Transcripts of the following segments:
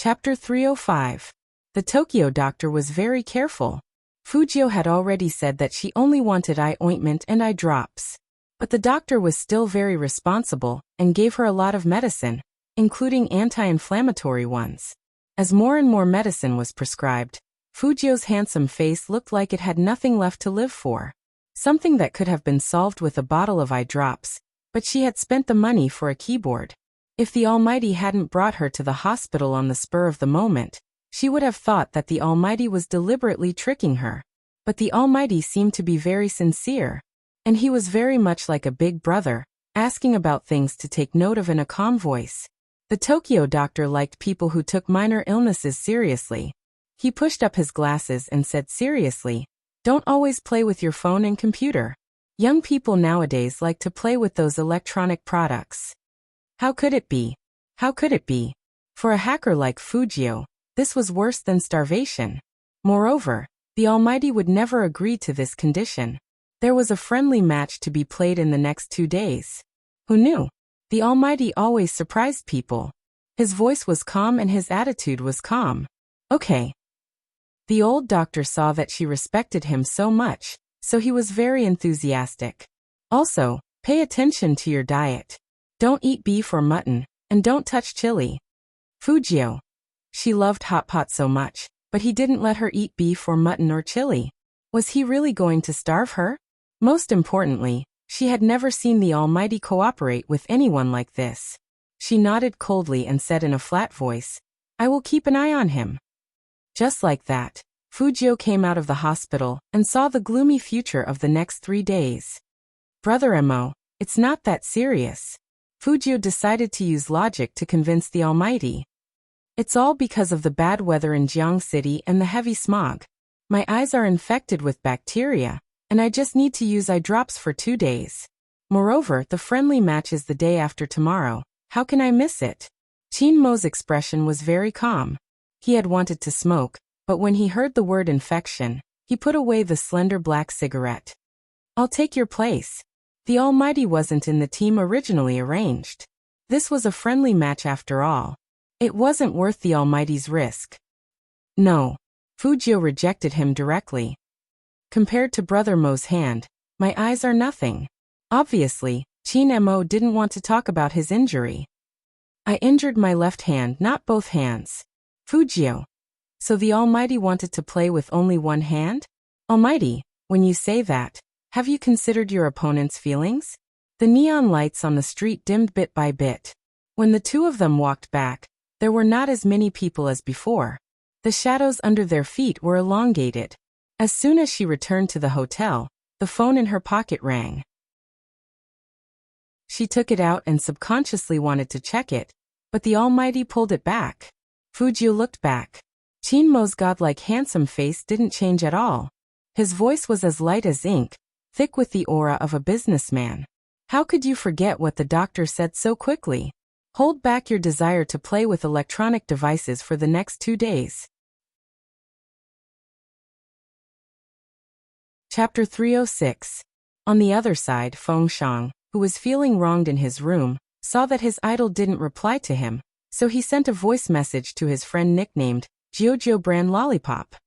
Chapter 305. The Tokyo doctor was very careful. Fujio had already said that she only wanted eye ointment and eye drops. But the doctor was still very responsible and gave her a lot of medicine, including anti-inflammatory ones. As more and more medicine was prescribed, Fujio's handsome face looked like it had nothing left to live for. Something that could have been solved with a bottle of eye drops, but she had spent the money for a keyboard. If the Almighty hadn't brought her to the hospital on the spur of the moment, she would have thought that the Almighty was deliberately tricking her. But the Almighty seemed to be very sincere. And he was very much like a big brother, asking about things to take note of in a calm voice. The Tokyo doctor liked people who took minor illnesses seriously. He pushed up his glasses and said seriously, "Don't always play with your phone and computer. Young people nowadays like to play with those electronic products." How could it be? How could it be? For a hacker like Fujio, this was worse than starvation. Moreover, the Almighty would never agree to this condition. There was a friendly match to be played in the next 2 days. Who knew? The Almighty always surprised people. His voice was calm and his attitude was calm. Okay. The old doctor saw that she respected him so much, so he was very enthusiastic. Also, pay attention to your diet. Don't eat beef or mutton, and don't touch chili. Fujio. She loved hot pot so much, but he didn't let her eat beef or mutton or chili. Was he really going to starve her? Most importantly, she had never seen the Almighty cooperate with anyone like this. She nodded coldly and said in a flat voice, "I will keep an eye on him." Just like that, Fujio came out of the hospital and saw the gloomy future of the next 3 days. Brother Mo, it's not that serious. Fujio decided to use logic to convince the Almighty. It's all because of the bad weather in Jiang City and the heavy smog. My eyes are infected with bacteria, and I just need to use eye drops for 2 days. Moreover, the friendly match is the day after tomorrow. How can I miss it? Chin Mo's expression was very calm. He had wanted to smoke, but when he heard the word infection, he put away the slender black cigarette. I'll take your place. The Almighty wasn't in the team originally arranged. This was a friendly match after all. It wasn't worth the Almighty's risk. No. Fujio rejected him directly. Compared to Brother Mo's hand, my eyes are nothing. Obviously, Chin Mo didn't want to talk about his injury. I injured my left hand, not both hands. Fujio. So the Almighty wanted to play with only one hand? Almighty, when you say that, have you considered your opponent's feelings? The neon lights on the street dimmed bit by bit. When the two of them walked back, there were not as many people as before. The shadows under their feet were elongated. As soon as she returned to the hotel, the phone in her pocket rang. She took it out and subconsciously wanted to check it, but the Almighty pulled it back. Fujio looked back. Chin Mo's godlike handsome face didn't change at all. His voice was as light as ink, thick with the aura of a businessman. How could you forget what the doctor said so quickly? Hold back your desire to play with electronic devices for the next 2 days. Chapter 306. On the other side, Feng Shang, who was feeling wronged in his room, saw that his idol didn't reply to him, so he sent a voice message to his friend nicknamed Jojo Brand Lollipop.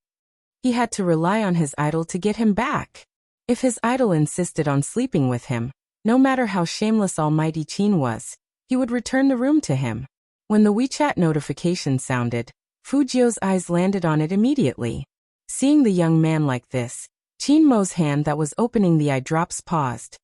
He had to rely on his idol to get him back. If his idol insisted on sleeping with him, no matter how shameless Almighty Chin was, he would return the room to him. When the WeChat notification sounded, Fujio's eyes landed on it immediately. Seeing the young man like this, Chin Mo's hand that was opening the eye drops paused.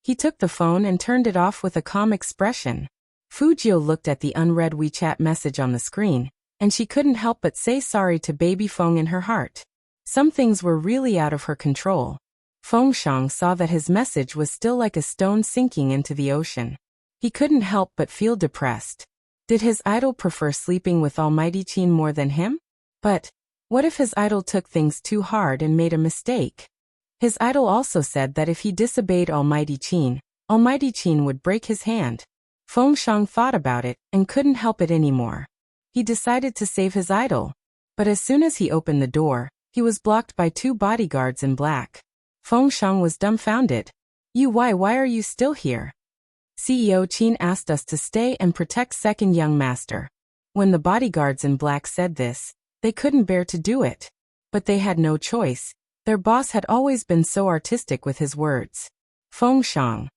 He took the phone and turned it off with a calm expression. Fujio looked at the unread WeChat message on the screen, and she couldn't help but say sorry to baby Feng in her heart. Some things were really out of her control. Feng Shang saw that his message was still like a stone sinking into the ocean. He couldn't help but feel depressed. Did his idol prefer sleeping with Almighty Chin more than him? But what if his idol took things too hard and made a mistake? His idol also said that if he disobeyed Almighty Chin would break his hand. Feng Shang thought about it and couldn't help it anymore. He decided to save his idol. But as soon as he opened the door, he was blocked by 2 bodyguards in black. Feng Shang was dumbfounded. Why are you still here? CEO Chin asked us to stay and protect second young master. When the bodyguards in black said this, they couldn't bear to do it. But they had no choice. Their boss had always been so artistic with his words. Feng Shang.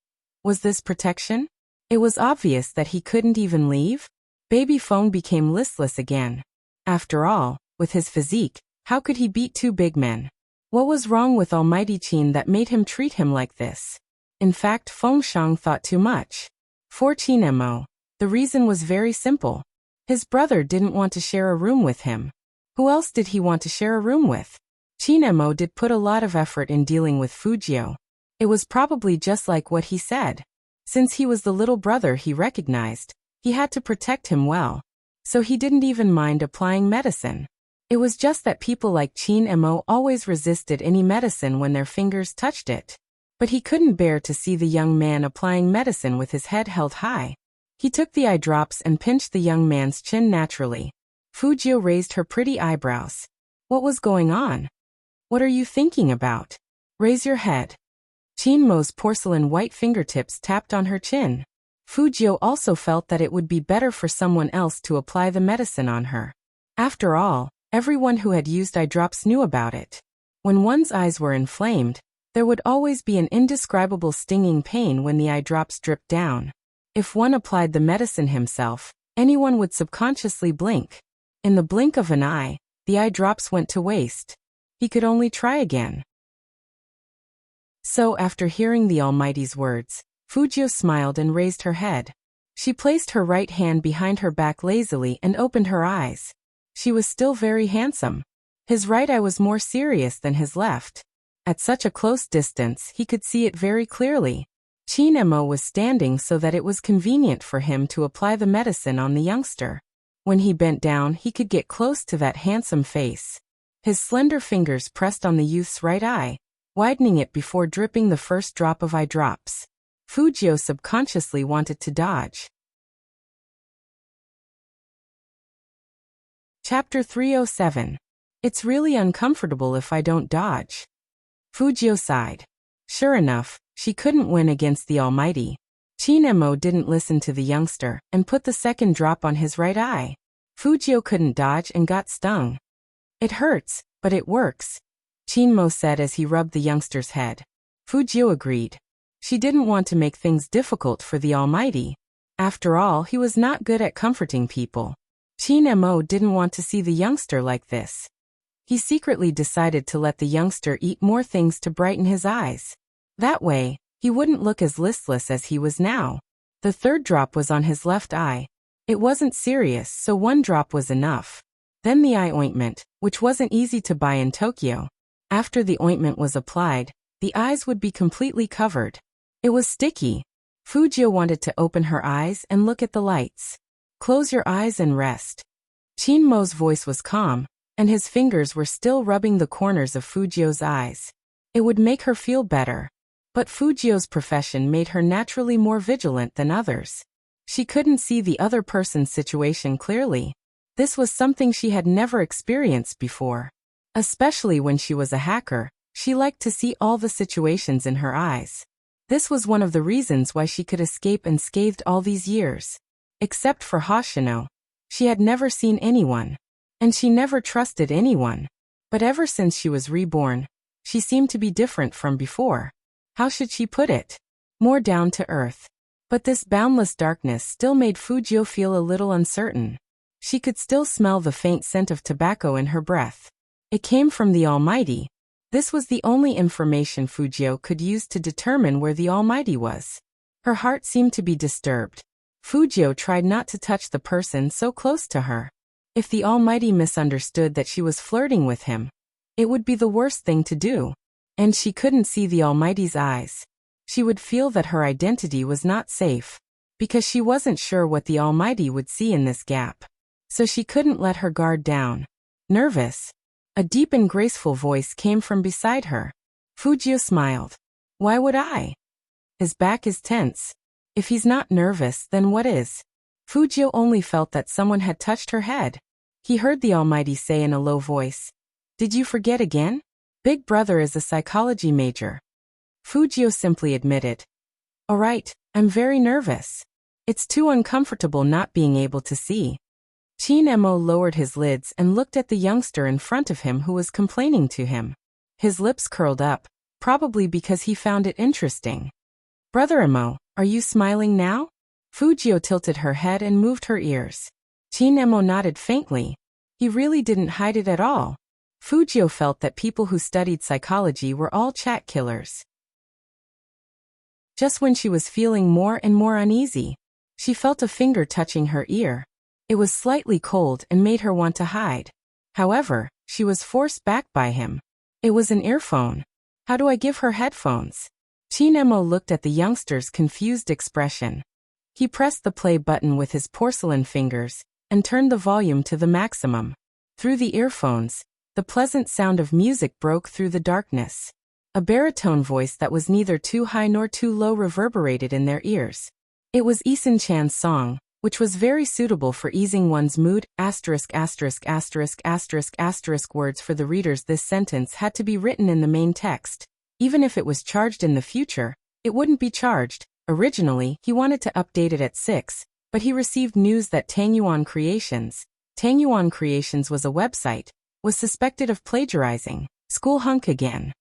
Was this protection? It was obvious that he couldn't even leave. Baby Feng became listless again. After all, with his physique, how could he beat two big men? What was wrong with Almighty Qin that made him treat him like this? In fact, Feng Shang thought too much. For Qin Mo, the reason was very simple. His brother didn't want to share a room with him. Who else did he want to share a room with? Qin Mo did put a lot of effort in dealing with Fujio. It was probably just like what he said. Since he was the little brother he recognized, he had to protect him well. So he didn't even mind applying medicine. It was just that people like Qin Mo always resisted any medicine when their fingers touched it. But he couldn't bear to see the young man applying medicine with his head held high. He took the eye drops and pinched the young man's chin naturally. Fujio raised her pretty eyebrows. What was going on? What are you thinking about? Raise your head. Qin Mo's porcelain white fingertips tapped on her chin. Fujio also felt that it would be better for someone else to apply the medicine on her. After all, everyone who had used eye drops knew about it. When one's eyes were inflamed, there would always be an indescribable stinging pain when the eye drops dripped down. If one applied the medicine himself, anyone would subconsciously blink. In the blink of an eye, the eye drops went to waste. He could only try again. So after hearing the Almighty's words, Fujio smiled and raised her head. She placed her right hand behind her back lazily and opened her eyes. She was still very handsome. His right eye was more serious than his left. At such a close distance, he could see it very clearly. Qin Mo was standing so that it was convenient for him to apply the medicine on the youngster. When he bent down, he could get close to that handsome face. His slender fingers pressed on the youth's right eye, widening it before dripping the first drop of eye drops. Fujio subconsciously wanted to dodge. Chapter 307. It's really uncomfortable if I don't dodge. Fujio sighed. Sure enough, she couldn't win against the Almighty. Qin Mo didn't listen to the youngster and put the second drop on his right eye. Fujio couldn't dodge and got stung. It hurts, but it works, Qin Mo said as he rubbed the youngster's head. Fujio agreed. She didn't want to make things difficult for the Almighty. After all, he was not good at comforting people. Qin Mo didn't want to see the youngster like this. He secretly decided to let the youngster eat more things to brighten his eyes. That way, he wouldn't look as listless as he was now. The third drop was on his left eye. It wasn't serious, so one drop was enough. Then the eye ointment, which wasn't easy to buy in Tokyo. After the ointment was applied, the eyes would be completely covered. It was sticky. Fujio wanted to open her eyes and look at the lights. Close your eyes and rest. Qin Mo's voice was calm, and his fingers were still rubbing the corners of Fujio's eyes. It would make her feel better. But Fujio's profession made her naturally more vigilant than others. She couldn't see the other person's situation clearly. This was something she had never experienced before. Especially when she was a hacker, she liked to see all the situations in her eyes. This was one of the reasons why she could escape unscathed all these years. Except for Hoshino. She had never seen anyone. And she never trusted anyone. But ever since she was reborn, she seemed to be different from before. How should she put it? More down to earth. But this boundless darkness still made Fujio feel a little uncertain. She could still smell the faint scent of tobacco in her breath. It came from the Almighty. This was the only information Fujio could use to determine where the Almighty was. Her heart seemed to be disturbed. Fujio tried not to touch the person so close to her. If the Almighty misunderstood that she was flirting with him, it would be the worst thing to do. And she couldn't see the Almighty's eyes. She would feel that her identity was not safe, because she wasn't sure what the Almighty would see in this gap. So she couldn't let her guard down. Nervous? A deep and graceful voice came from beside her. Fujio smiled. Why would I? His back is tense. If he's not nervous, then what is? Fujio only felt that someone had touched her head. He heard the Almighty say in a low voice, "Did you forget again? Big brother is a psychology major." Fujio simply admitted, "All right, I'm very nervous. It's too uncomfortable not being able to see." Chin Mo lowered his lids and looked at the youngster in front of him who was complaining to him. His lips curled up, probably because he found it interesting. Brother Mo, are you smiling now? Fujio tilted her head and moved her ears. Chin Mo nodded faintly. He really didn't hide it at all. Fujio felt that people who studied psychology were all chat killers. Just when she was feeling more and more uneasy, she felt a finger touching her ear. It was slightly cold and made her want to hide. However, she was forced back by him. It was an earphone. How do I give her headphones? Chin Mo looked at the youngster's confused expression. He pressed the play button with his porcelain fingers and turned the volume to the maximum. Through the earphones, the pleasant sound of music broke through the darkness. A baritone voice that was neither too high nor too low reverberated in their ears. It was Eason Chan's song, which was very suitable for easing one's mood. Words for the readers. This sentence had to be written in the main text. Even if it was charged in the future, it wouldn't be charged. Originally, he wanted to update it at 6, but he received news that Tangyuan Creations was a website, was suspected of plagiarizing. School hunk again.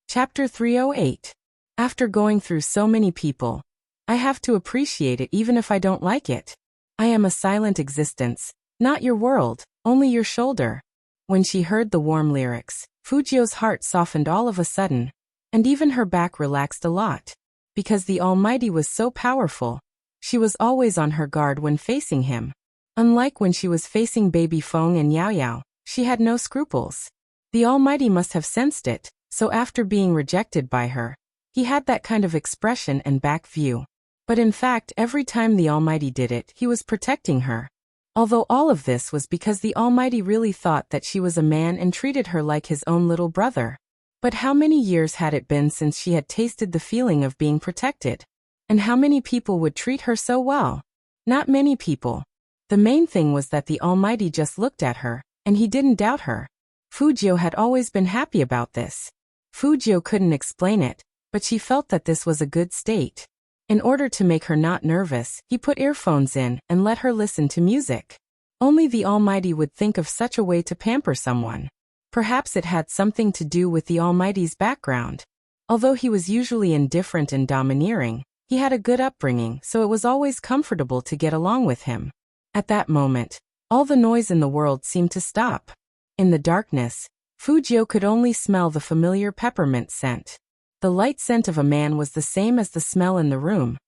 Chapter 308. After going through so many people, I have to appreciate it even if I don't like it. I am a silent existence, not your world, only your shoulder. When she heard the warm lyrics, Fujio's heart softened all of a sudden, and even her back relaxed a lot. Because the Almighty was so powerful, she was always on her guard when facing him. Unlike when she was facing Baby Feng and Yao Yao, she had no scruples. The Almighty must have sensed it, so after being rejected by her, he had that kind of expression and back view. But in fact, every time the Almighty did it, he was protecting her. Although all of this was because the Almighty really thought that she was a man and treated her like his own little brother. But how many years had it been since she had tasted the feeling of being protected? And how many people would treat her so well? Not many people. The main thing was that the Almighty just looked at her, and he didn't doubt her. Fujio had always been happy about this. Fujio couldn't explain it, but she felt that this was a good state. In order to make her not nervous, he put earphones in and let her listen to music. Only the Almighty would think of such a way to pamper someone. Perhaps it had something to do with the Almighty's background. Although he was usually indifferent and domineering, he had a good upbringing, so it was always comfortable to get along with him. At that moment, all the noise in the world seemed to stop. In the darkness, Fujio could only smell the familiar peppermint scent. The light scent of a man was the same as the smell in the room,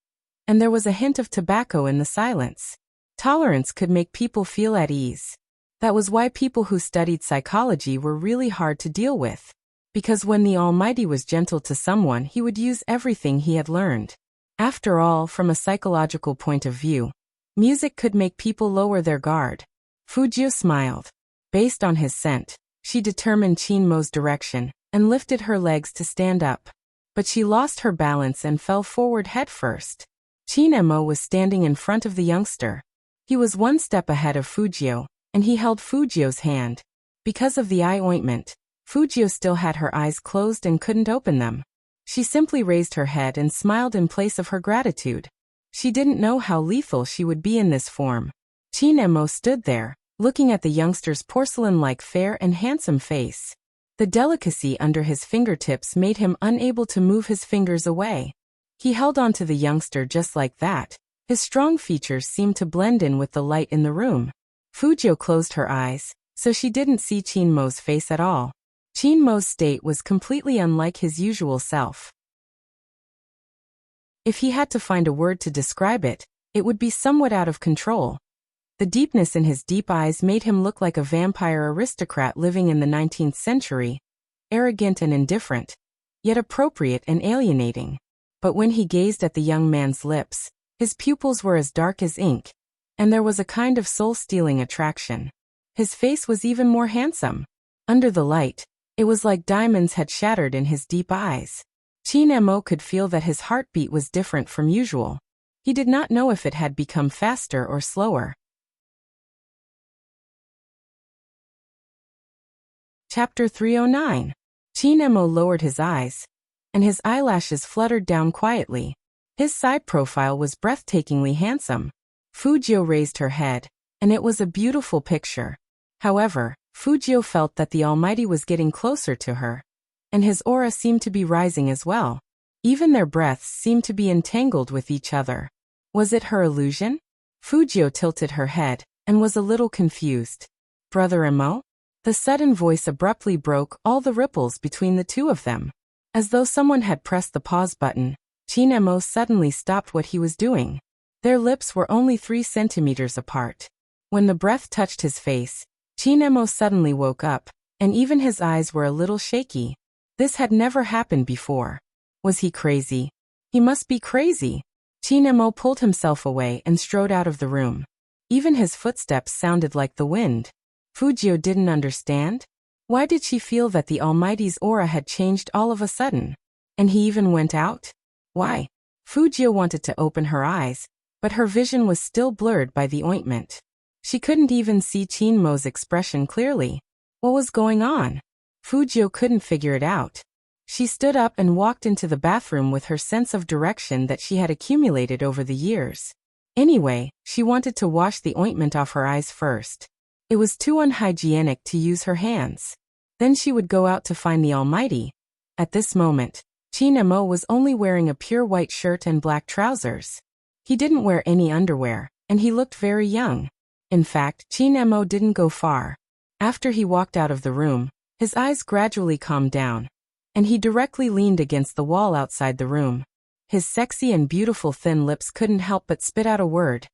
and there was a hint of tobacco in the silence. Tolerance could make people feel at ease. That was why people who studied psychology were really hard to deal with. Because when the Almighty was gentle to someone, he would use everything he had learned. After all, from a psychological point of view, music could make people lower their guard. Fujio smiled. Based on his scent, she determined Chin Mo's direction and lifted her legs to stand up. But she lost her balance and fell forward headfirst. Chin Mo was standing in front of the youngster. He was one step ahead of Fujio, and he held Fujio's hand. Because of the eye ointment, Fujio still had her eyes closed and couldn't open them. She simply raised her head and smiled in place of her gratitude. She didn't know how lethal she would be in this form. Chin Mo stood there, looking at the youngster's porcelain-like fair and handsome face. The delicacy under his fingertips made him unable to move his fingers away. He held on to the youngster just like that. His strong features seemed to blend in with the light in the room. Fujio closed her eyes, so she didn't see Chin Mo's face at all. Chin Mo's state was completely unlike his usual self. If he had to find a word to describe it, it would be somewhat out of control. The deepness in his deep eyes made him look like a vampire aristocrat living in the 19th century, arrogant and indifferent, yet appropriate and alienating. But when he gazed at the young man's lips, his pupils were as dark as ink, and there was a kind of soul-stealing attraction. His face was even more handsome. Under the light, it was like diamonds had shattered in his deep eyes. Chin Mo could feel that his heartbeat was different from usual. He did not know if it had become faster or slower. Chapter 309. Chin Mo lowered his eyes, and his eyelashes fluttered down quietly. His side profile was breathtakingly handsome. Fujio raised her head, and it was a beautiful picture. However, Fujio felt that the Almighty was getting closer to her, and his aura seemed to be rising as well. Even their breaths seemed to be entangled with each other. Was it her illusion? Fujio tilted her head, and was a little confused. Brother Emo? The sudden voice abruptly broke all the ripples between the two of them. As though someone had pressed the pause button, Chin Emo suddenly stopped what he was doing. Their lips were only 3 centimeters apart. When the breath touched his face, Chin Emo suddenly woke up, and even his eyes were a little shaky. This had never happened before. Was he crazy? He must be crazy. Chin Emo pulled himself away and strode out of the room. Even his footsteps sounded like the wind. Fujio didn't understand. Why did she feel that the Almighty's aura had changed all of a sudden? And he even went out? Why? Fujio wanted to open her eyes, but her vision was still blurred by the ointment. She couldn't even see Chinmo's expression clearly. What was going on? Fujio couldn't figure it out. She stood up and walked into the bathroom with her sense of direction that she had accumulated over the years. Anyway, she wanted to wash the ointment off her eyes first. It was too unhygienic to use her hands. Then she would go out to find the Almighty. At this moment, Chin Emo was only wearing a pure white shirt and black trousers. He didn't wear any underwear, and he looked very young. In fact, Chin Emo didn't go far. After he walked out of the room, his eyes gradually calmed down, and he directly leaned against the wall outside the room. His sexy and beautiful thin lips couldn't help but spit out a word.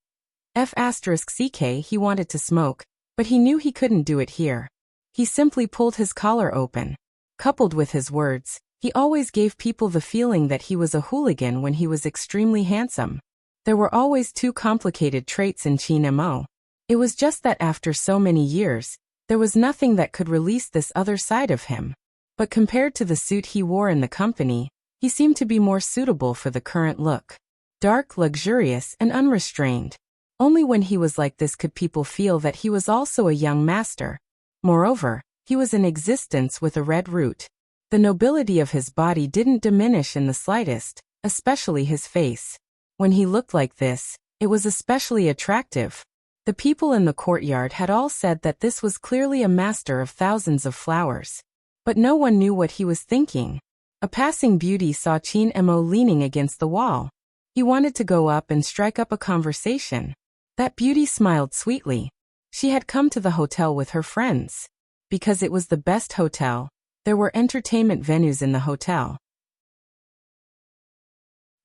F***ck he wanted to smoke, but he knew he couldn't do it here. He simply pulled his collar open. Coupled with his words, he always gave people the feeling that he was a hooligan when he was extremely handsome. There were always 2 complicated traits in Chin Emo. It was just that after so many years, there was nothing that could release this other side of him. But compared to the suit he wore in the company, he seemed to be more suitable for the current look. Dark, luxurious, and unrestrained. Only when he was like this could people feel that he was also a young master. Moreover, he was in existence with a red root. The nobility of his body didn't diminish in the slightest, especially his face. When he looked like this, it was especially attractive. The people in the courtyard had all said that this was clearly a master of thousands of flowers. But no one knew what he was thinking. A passing beauty saw Chin Emo leaning against the wall. He wanted to go up and strike up a conversation. That beauty smiled sweetly. She had come to the hotel with her friends. Because it was the best hotel, there were entertainment venues in the hotel.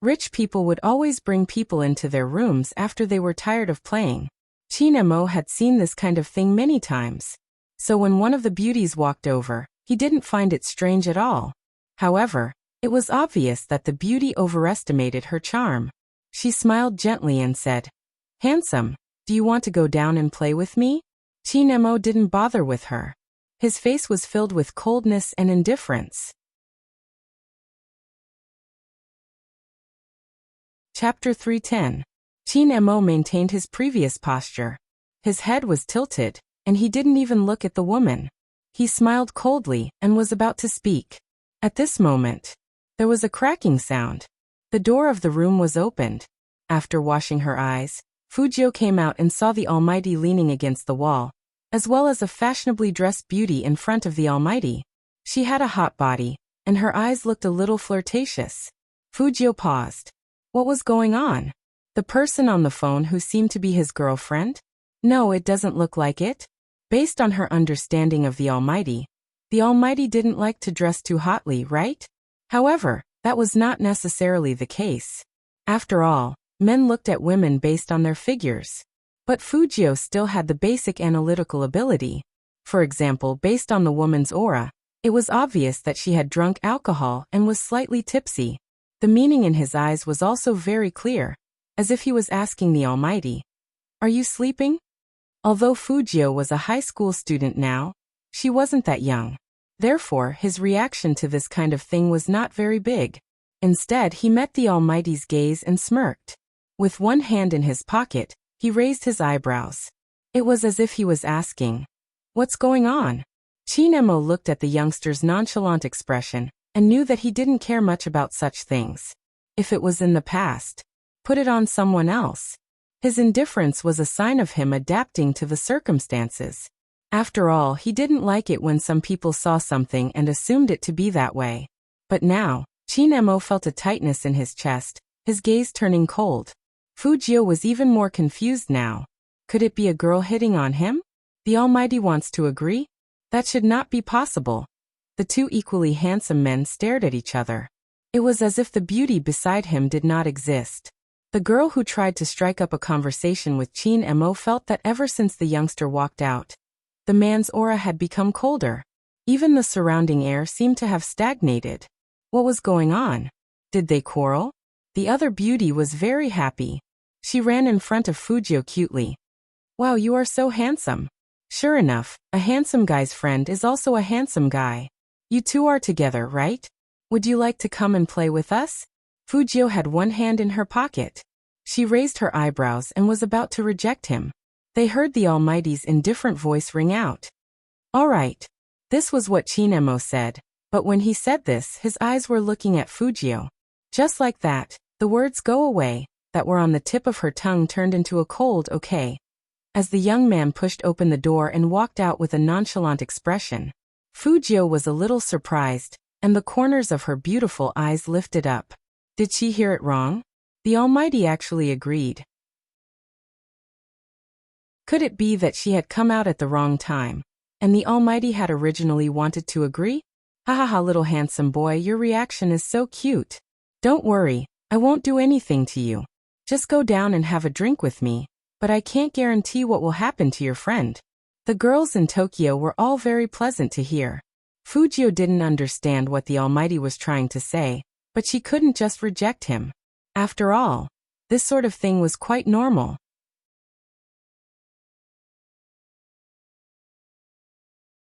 Rich people would always bring people into their rooms after they were tired of playing. Chin Emo had seen this kind of thing many times. So when one of the beauties walked over, he didn't find it strange at all. However, it was obvious that the beauty overestimated her charm. She smiled gently and said, "Handsome, do you want to go down and play with me?" Chin Emo didn't bother with her. His face was filled with coldness and indifference. Chapter 310. Chin Emo maintained his previous posture. His head was tilted, and he didn't even look at the woman. He smiled coldly and was about to speak. At this moment, there was a cracking sound. The door of the room was opened. After washing her eyes, Fujio came out and saw the Almighty leaning against the wall, as well as a fashionably dressed beauty in front of the Almighty. She had a hot body, and her eyes looked a little flirtatious. Fujio paused. What was going on? The person on the phone who seemed to be his girlfriend? No, it doesn't look like it. Based on her understanding of the Almighty didn't like to dress too hotly, right? However, that was not necessarily the case. After all, men looked at women based on their figures. But Fujio still had the basic analytical ability. For example, based on the woman's aura, it was obvious that she had drunk alcohol and was slightly tipsy. The meaning in his eyes was also very clear, as if he was asking the Almighty, "Are you sleeping?" Although Fujio was a high school student now, she wasn't that young. Therefore, his reaction to this kind of thing was not very big. Instead, he met the Almighty's gaze and smirked. With one hand in his pocket, he raised his eyebrows. It was as if he was asking, "What's going on?" Chin Emo looked at the youngster's nonchalant expression and knew that he didn't care much about such things. If it was in the past, put it on someone else. His indifference was a sign of him adapting to the circumstances. After all, he didn't like it when some people saw something and assumed it to be that way. But now, Chin-mo felt a tightness in his chest, his gaze turning cold. Fujio was even more confused now. Could it be a girl hitting on him? The Almighty wants to agree? That should not be possible. The two equally handsome men stared at each other. It was as if the beauty beside him did not exist. The girl who tried to strike up a conversation with Chin-mo felt that ever since the youngster walked out, the man's aura had become colder. Even the surrounding air seemed to have stagnated. What was going on? Did they quarrel? The other beauty was very happy. She ran in front of Fujio cutely. Wow, you are so handsome. Sure enough, a handsome guy's friend is also a handsome guy. You two are together, right? Would you like to come and play with us? Fujio had one hand in her pocket. She raised her eyebrows and was about to reject him. They heard the Almighty's indifferent voice ring out. All right. This was what Chin-mo said, but when he said this, his eyes were looking at Fujio. Just like that, the words "go away" that were on the tip of her tongue turned into a cold "okay." As the young man pushed open the door and walked out with a nonchalant expression, Fujio was a little surprised, and the corners of her beautiful eyes lifted up. Did she hear it wrong? The Almighty actually agreed. Could it be that she had come out at the wrong time, and the Almighty had originally wanted to agree? Ha ha ha, little handsome boy, your reaction is so cute. Don't worry, I won't do anything to you. Just go down and have a drink with me, but I can't guarantee what will happen to your friend. The girls in Tokyo were all very pleasant to hear. Fujio didn't understand what the Almighty was trying to say, but she couldn't just reject him. After all, this sort of thing was quite normal.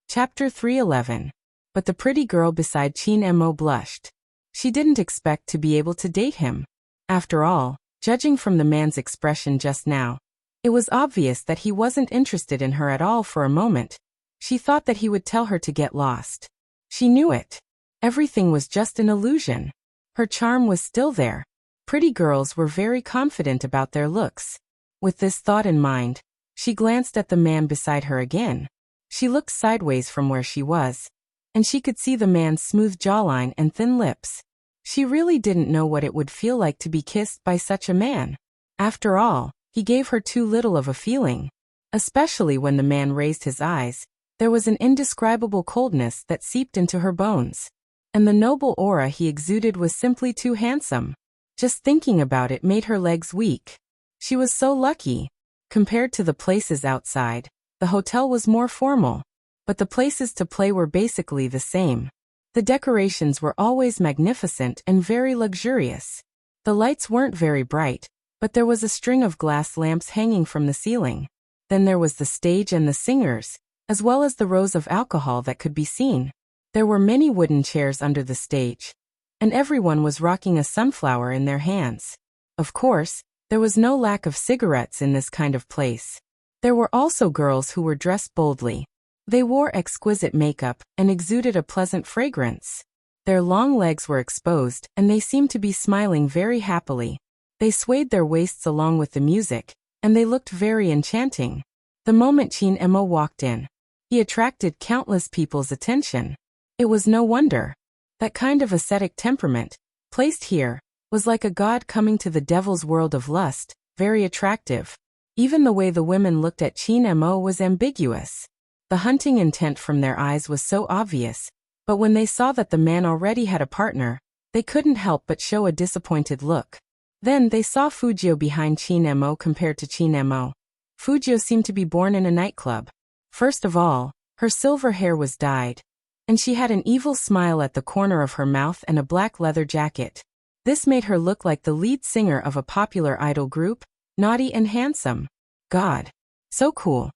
Chapter 311. But the pretty girl beside Chin-mo blushed. She didn't expect to be able to date him. After all, judging from the man's expression just now, it was obvious that he wasn't interested in her at all for a moment. She thought that he would tell her to get lost. She knew it. Everything was just an illusion. Her charm was still there. Pretty girls were very confident about their looks. With this thought in mind, she glanced at the man beside her again. She looked sideways from where she was, and she could see the man's smooth jawline and thin lips. She really didn't know what it would feel like to be kissed by such a man. After all, he gave her too little of a feeling. Especially when the man raised his eyes, there was an indescribable coldness that seeped into her bones. And the noble aura he exuded was simply too handsome. Just thinking about it made her legs weak. She was so lucky. Compared to the places outside, the hotel was more formal, but the places to play were basically the same. The decorations were always magnificent and very luxurious. The lights weren't very bright, but there was a string of glass lamps hanging from the ceiling. Then there was the stage and the singers, as well as the rows of alcohol that could be seen. There were many wooden chairs under the stage, and everyone was rocking a sunflower in their hands. Of course, there was no lack of cigarettes in this kind of place. There were also girls who were dressed boldly. They wore exquisite makeup and exuded a pleasant fragrance. Their long legs were exposed, and they seemed to be smiling very happily. They swayed their waists along with the music, and they looked very enchanting. The moment Chin-mo walked in, he attracted countless people's attention. It was no wonder. That kind of ascetic temperament, placed here, was like a god coming to the devil's world of lust, very attractive. Even the way the women looked at Chin-mo was ambiguous. The hunting intent from their eyes was so obvious, but when they saw that the man already had a partner, they couldn't help but show a disappointed look. Then they saw Fujio behind Chin-mo compared to Chin-mo. Fujio seemed to be born in a nightclub. First of all, her silver hair was dyed, and she had an evil smile at the corner of her mouth and a black leather jacket. This made her look like the lead singer of a popular idol group, naughty and handsome. God. So cool.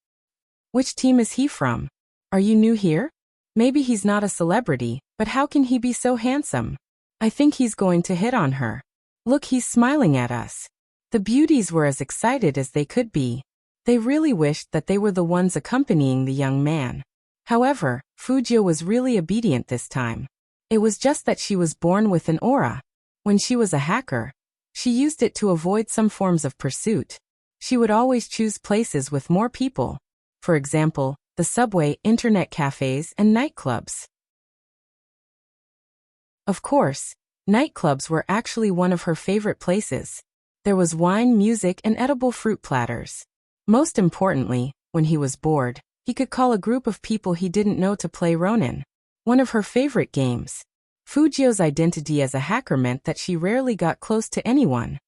Which team is he from? Are you new here? Maybe he's not a celebrity, but how can he be so handsome? I think he's going to hit on her. Look, he's smiling at us. The beauties were as excited as they could be. They really wished that they were the ones accompanying the young man. However, Fujio was really obedient this time. It was just that she was born with an aura. When she was a hacker, she used it to avoid some forms of pursuit. She would always choose places with more people. For example, the subway, internet cafes, and nightclubs. Of course, nightclubs were actually one of her favorite places. There was wine, music, and edible fruit platters. Most importantly, when he was bored, he could call a group of people he didn't know to play Ronin, one of her favorite games. Fujio's identity as a hacker meant that she rarely got close to anyone.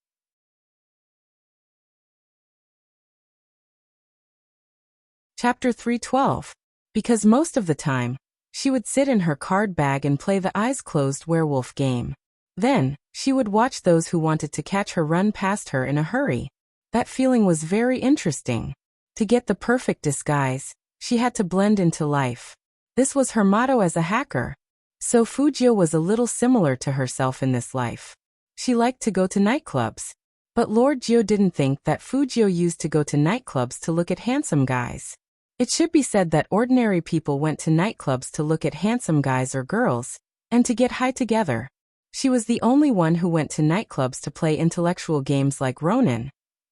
Chapter 312. Because most of the time, she would sit in her card bag and play the eyes-closed werewolf game. Then, she would watch those who wanted to catch her run past her in a hurry. That feeling was very interesting. To get the perfect disguise, she had to blend into life. This was her motto as a hacker. So Fujio was a little similar to herself in this life. She liked to go to nightclubs. But Lord Gio didn't think that Fujio used to go to nightclubs to look at handsome guys. It should be said that ordinary people went to nightclubs to look at handsome guys or girls, and to get high together. She was the only one who went to nightclubs to play intellectual games like Ronin.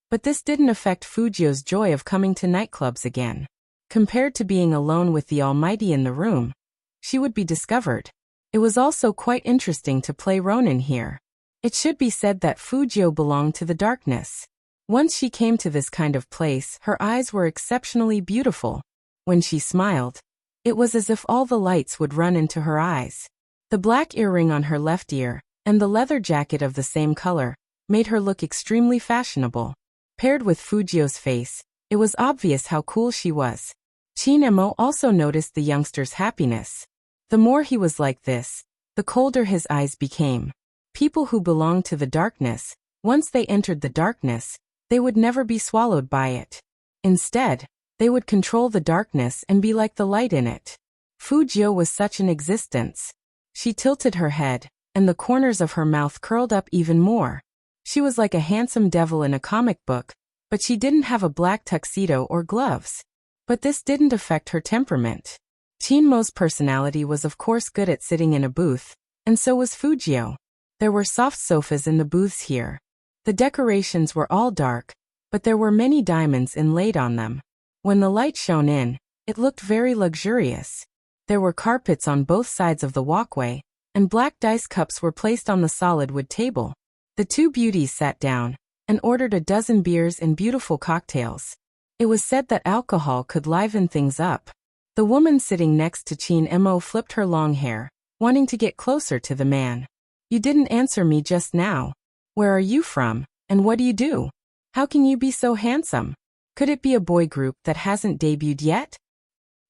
But this didn't affect Fujio's joy of coming to nightclubs again. Compared to being alone with the Almighty in the room, she would be discovered. It was also quite interesting to play Ronin here. It should be said that Fujio belonged to the darkness. Once she came to this kind of place, her eyes were exceptionally beautiful. When she smiled, it was as if all the lights would run into her eyes. The black earring on her left ear, and the leather jacket of the same color, made her look extremely fashionable. Paired with Fujio's face, it was obvious how cool she was. Chin-emo also noticed the youngster's happiness. The more he was like this, the colder his eyes became. People who belonged to the darkness, once they entered the darkness, they would never be swallowed by it. Instead, they would control the darkness and be like the light in it. Fujio was such an existence. She tilted her head, and the corners of her mouth curled up even more. She was like a handsome devil in a comic book, but she didn't have a black tuxedo or gloves. But this didn't affect her temperament. Chin-mo's personality was of course good at sitting in a booth, and so was Fujio. There were soft sofas in the booths here. The decorations were all dark, but there were many diamonds inlaid on them. When the light shone in, it looked very luxurious. There were carpets on both sides of the walkway, and black dice cups were placed on the solid wood table. The two beauties sat down and ordered a dozen beers and beautiful cocktails. It was said that alcohol could liven things up. The woman sitting next to Chin-emo flipped her long hair, wanting to get closer to the man. "You didn't answer me just now. Where are you from, and what do you do? How can you be so handsome? Could it be a boy group that hasn't debuted yet?"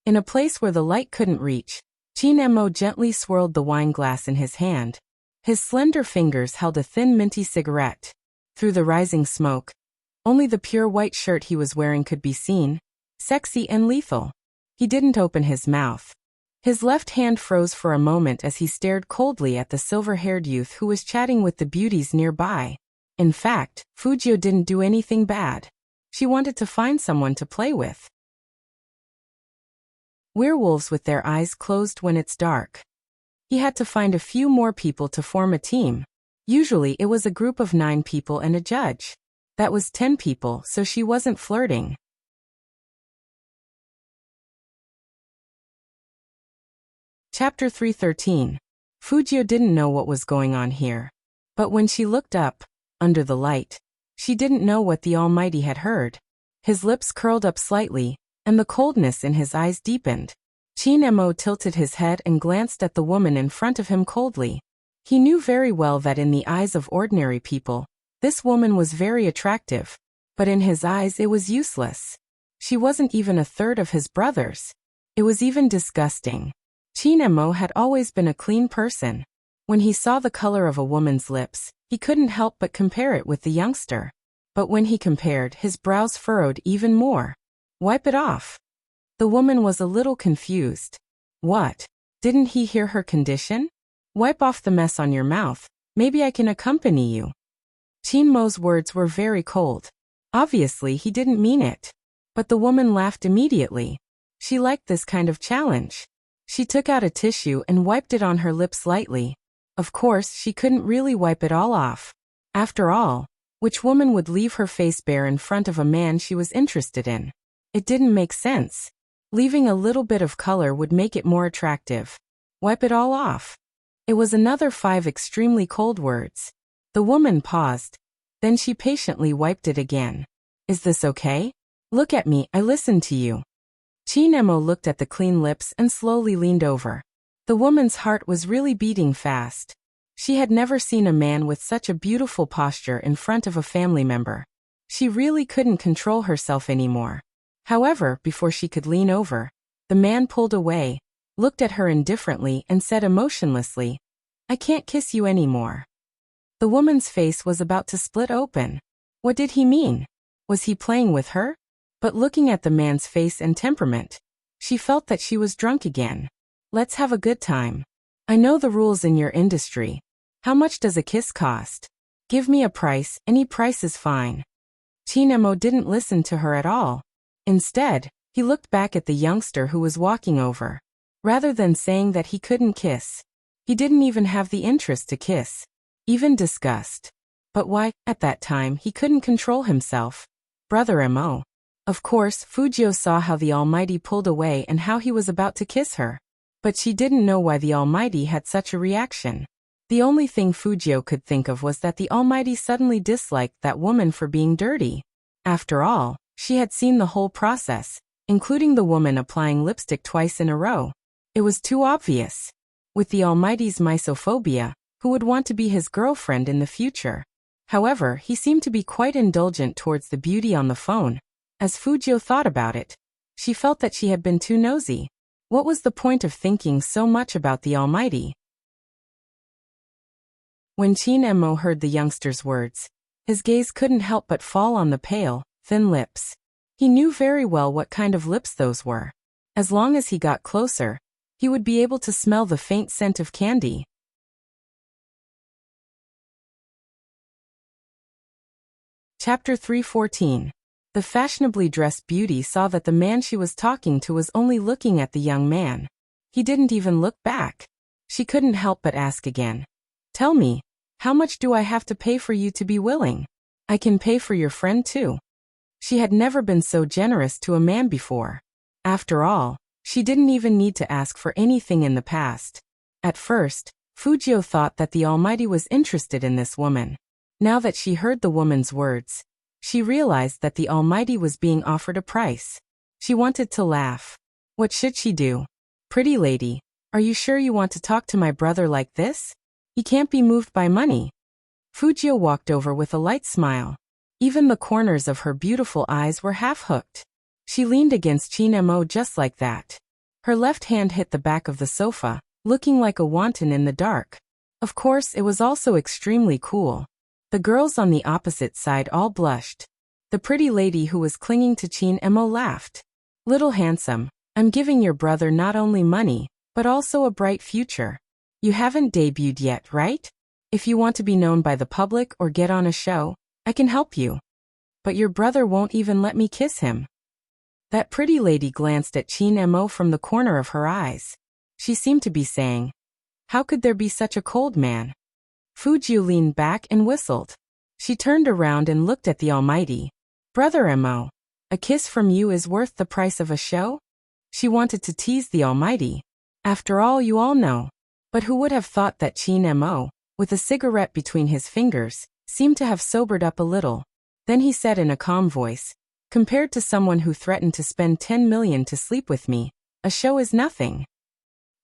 In a place where the light couldn't reach, Chin-emo gently swirled the wine glass in his hand. His slender fingers held a thin minty cigarette. Through the rising smoke, only the pure white shirt he was wearing could be seen, sexy and lethal. He didn't open his mouth. His left hand froze for a moment as he stared coldly at the silver-haired youth who was chatting with the beauties nearby. In fact, Fujio didn't do anything bad. She wanted to find someone to play with. Werewolves with their eyes closed when it's dark. He had to find a few more people to form a team. Usually it was a group of 9 people and a judge. That was 10 people, so she wasn't flirting. Chapter 313. Fujio didn't know what was going on here. But when she looked up, under the light, she didn't know what the Almighty had heard. His lips curled up slightly, and the coldness in his eyes deepened. Chin-emo tilted his head and glanced at the woman in front of him coldly. He knew very well that in the eyes of ordinary people, this woman was very attractive, but in his eyes it was useless. She wasn't even a third of his brother's. It was even disgusting. Chin-emo had always been a clean person. When he saw the color of a woman's lips, he couldn't help but compare it with the youngster. But when he compared, his brows furrowed even more. "Wipe it off." The woman was a little confused. What? Didn't he hear her condition? "Wipe off the mess on your mouth. Maybe I can accompany you." Chin-mo's words were very cold. Obviously he didn't mean it. But the woman laughed immediately. She liked this kind of challenge. She took out a tissue and wiped it on her lips lightly. Of course, she couldn't really wipe it all off. After all, which woman would leave her face bare in front of a man she was interested in? It didn't make sense. Leaving a little bit of color would make it more attractive. Wipe it all off. It was another 5 extremely cold words. The woman paused. Then she patiently wiped it again. Is this okay? Look at me, I listened to you. Chinemo looked at the clean lips and slowly leaned over. The woman's heart was really beating fast. She had never seen a man with such a beautiful posture in front of a family member. She really couldn't control herself anymore. However, before she could lean over, the man pulled away, looked at her indifferently and said emotionlessly, I can't kiss you anymore. The woman's face was about to split open. What did he mean? Was he playing with her? But looking at the man's face and temperament, she felt that she was drunk again. Let's have a good time. I know the rules in your industry. How much does a kiss cost? Give me a price, any price is fine. Chinemo didn't listen to her at all. Instead, he looked back at the youngster who was walking over. Rather than saying that he couldn't kiss, he didn't even have the interest to kiss, even disgust. But why, at that time, he couldn't control himself. Brother Mo. Of course, Fujio saw how the Almighty pulled away and how he was about to kiss her. But she didn't know why the Almighty had such a reaction. The only thing Fujio could think of was that the Almighty suddenly disliked that woman for being dirty. After all, she had seen the whole process, including the woman applying lipstick twice in a row. It was too obvious. With the Almighty's misophobia, who would want to be his girlfriend in the future? However, he seemed to be quite indulgent towards the beauty on the phone. As Fujio thought about it, she felt that she had been too nosy. What was the point of thinking so much about the Almighty? When Chinemo heard the youngster's words, his gaze couldn't help but fall on the pale, thin lips. He knew very well what kind of lips those were. As long as he got closer, he would be able to smell the faint scent of candy. Chapter 314. The fashionably dressed beauty saw that the man she was talking to was only looking at the young man. He didn't even look back. She couldn't help but ask again. Tell me, how much do I have to pay for you to be willing? I can pay for your friend too. She had never been so generous to a man before. After all, she didn't even need to ask for anything in the past. At first, Fujio thought that the Almighty was interested in this woman. Now that she heard the woman's words, she realized that the Almighty was being offered a price. She wanted to laugh. What should she do? Pretty lady, are you sure you want to talk to my brother like this? He can't be moved by money. Fujio walked over with a light smile. Even the corners of her beautiful eyes were half-hooked. She leaned against Chinemo just like that. Her left hand hit the back of the sofa, looking like a wanton in the dark. Of course, it was also extremely cool. The girls on the opposite side all blushed. The pretty lady who was clinging to Chinemo laughed. Little handsome, I'm giving your brother not only money, but also a bright future. You haven't debuted yet, right? If you want to be known by the public or get on a show, I can help you. But your brother won't even let me kiss him. That pretty lady glanced at Chinemo from the corner of her eyes. She seemed to be saying, how could there be such a cold man? Fujio leaned back and whistled. She turned around and looked at the Almighty. Brother Mo, a kiss from you is worth the price of a show? She wanted to tease the Almighty. After all, you all know. But who would have thought that Chinemo, with a cigarette between his fingers, seemed to have sobered up a little. Then he said in a calm voice, compared to someone who threatened to spend 10 million to sleep with me, a show is nothing.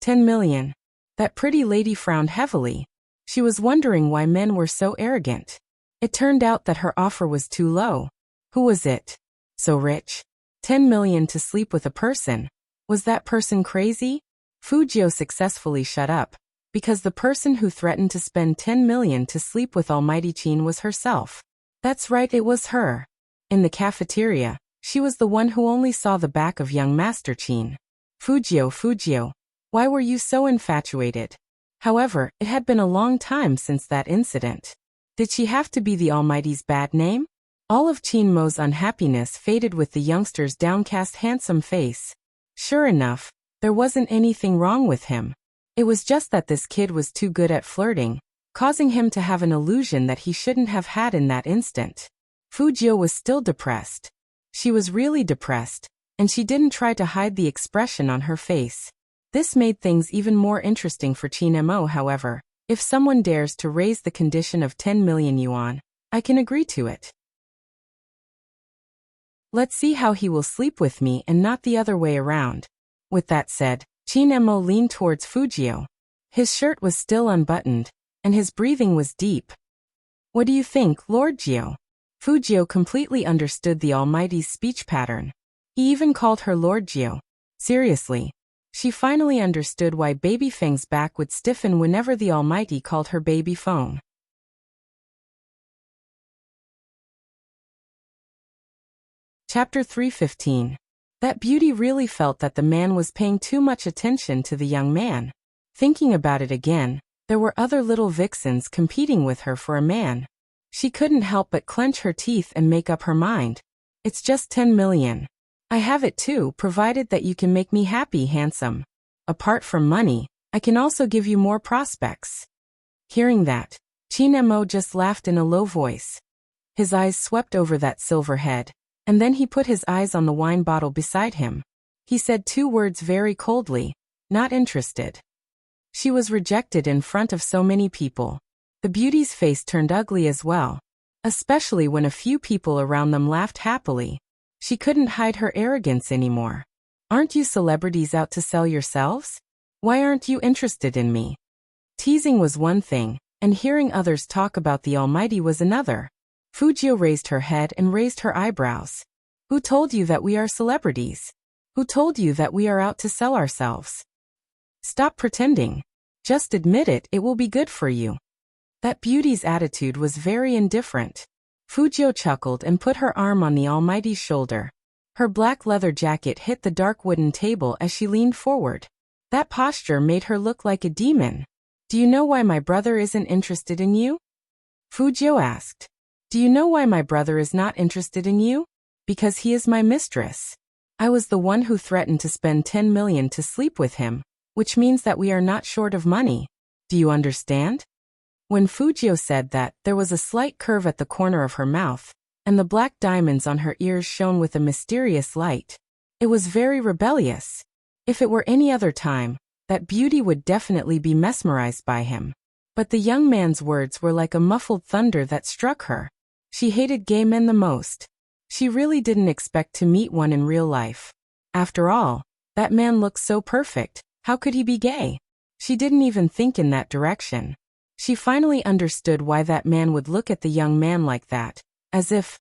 10 million. That pretty lady frowned heavily. She was wondering why men were so arrogant. It turned out that her offer was too low. Who was it? So rich? 10 million to sleep with a person. Was that person crazy? Fujio successfully shut up, because the person who threatened to spend 10 million to sleep with Almighty Chin was herself. That's right, it was her. In the cafeteria, she was the one who only saw the back of young Master Chin. Fujio, why were you so infatuated? However, it had been a long time since that incident. Did she have to be the Almighty's bad name? All of Chinmo's unhappiness faded with the youngster's downcast handsome face. Sure enough, there wasn't anything wrong with him. It was just that this kid was too good at flirting, causing him to have an illusion that he shouldn't have had in that instant. Fujio was still depressed. She was really depressed, and she didn't try to hide the expression on her face. This made things even more interesting for Chinemo, however. If someone dares to raise the condition of 10 million yuan, I can agree to it. Let's see how he will sleep with me and not the other way around. With that said, Chinemo leaned towards Fujio. His shirt was still unbuttoned, and his breathing was deep. What do you think, Lord Gio? Fujio completely understood the Almighty's speech pattern. He even called her Lord Gio. Seriously. She finally understood why Baby Feng's back would stiffen whenever the Almighty called her baby phone. Chapter 3:15. That beauty really felt that the man was paying too much attention to the young man. Thinking about it again, there were other little vixens competing with her for a man. She couldn't help but clench her teeth and make up her mind. It's just 10 million. I have it too, provided that you can make me happy, handsome. Apart from money, I can also give you more prospects. Hearing that, Chinemo just laughed in a low voice. His eyes swept over that silver head, and then he put his eyes on the wine bottle beside him. He said 2 words very coldly, not interested. She was rejected in front of so many people. The beauty's face turned ugly as well, especially when a few people around them laughed happily. She couldn't hide her arrogance anymore. Aren't you celebrities out to sell yourselves? Why aren't you interested in me? Teasing was one thing, and hearing others talk about the Almighty was another. Fujio raised her head and raised her eyebrows. Who told you that we are celebrities? Who told you that we are out to sell ourselves? Stop pretending. Just admit it, it will be good for you. That beauty's attitude was very indifferent. Fujio chuckled and put her arm on the Almighty's shoulder. Her black leather jacket hit the dark wooden table as she leaned forward. That posture made her look like a demon. Do you know why my brother isn't interested in you? Fujio asked. Do you know why my brother is not interested in you? Because he is my mistress. I was the one who threatened to spend 10 million to sleep with him, which means that we are not short of money. Do you understand? When Fujio said that, there was a slight curve at the corner of her mouth, and the black diamonds on her ears shone with a mysterious light. It was very rebellious. If it were any other time, that beauty would definitely be mesmerized by him. But the young man's words were like a muffled thunder that struck her. She hated gay men the most. She really didn't expect to meet one in real life. After all, that man looked so perfect, how could he be gay? She didn't even think in that direction. She finally understood why that man would look at the young man like that, as if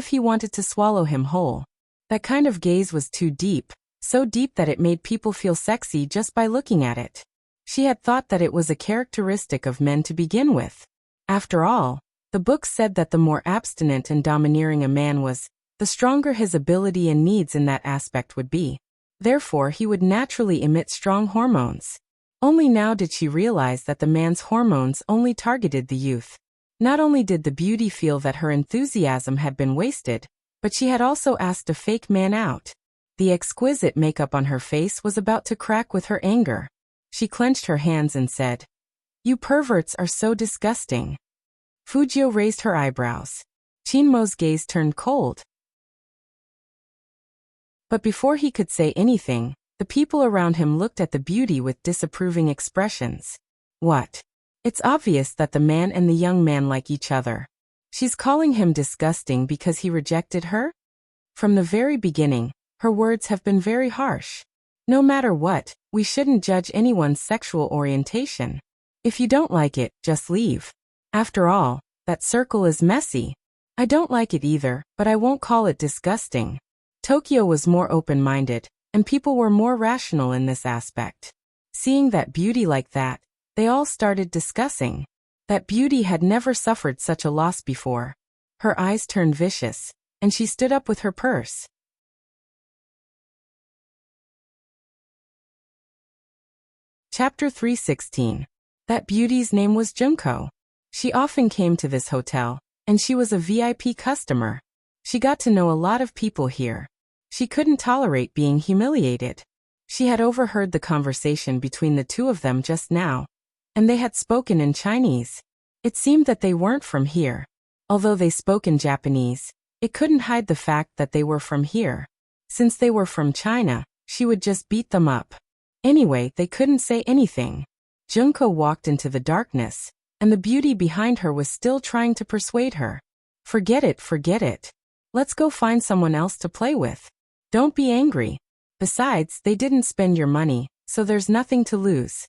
he wanted to swallow him whole. That kind of gaze was too deep, so deep that it made people feel sexy just by looking at it. She had thought that it was a characteristic of men to begin with. After all, the book said that the more abstinent and domineering a man was, the stronger his ability and needs in that aspect would be. Therefore, he would naturally emit strong hormones. Only now did she realize that the man's hormones only targeted the youth. Not only did the beauty feel that her enthusiasm had been wasted, but she had also asked a fake man out. The exquisite makeup on her face was about to crack with her anger. She clenched her hands and said, "You perverts are so disgusting." Fujio raised her eyebrows. Chinmo's gaze turned cold. But before he could say anything, the people around him looked at the beauty with disapproving expressions. What? It's obvious that the man and the young man like each other. She's calling him disgusting because he rejected her? From the very beginning, her words have been very harsh. No matter what, we shouldn't judge anyone's sexual orientation. If you don't like it, just leave. After all, that circle is messy. I don't like it either, but I won't call it disgusting. Tokyo was more open-minded, and people were more rational in this aspect. Seeing that beauty like that, they all started discussing. That beauty had never suffered such a loss before. Her eyes turned vicious, and she stood up with her purse. Chapter 3:16. That beauty's name was Junko. She often came to this hotel, and she was a VIP customer. She got to know a lot of people here. She couldn't tolerate being humiliated. She had overheard the conversation between the two of them just now, and they had spoken in Chinese. It seemed that they weren't from here. Although they spoke in Japanese, it couldn't hide the fact that they were from here. Since they were from China, she would just beat them up. Anyway, they couldn't say anything. Junko walked into the darkness, and the beauty behind her was still trying to persuade her. Forget it, forget it. Let's go find someone else to play with. Don't be angry. Besides, they didn't spend your money, so there's nothing to lose.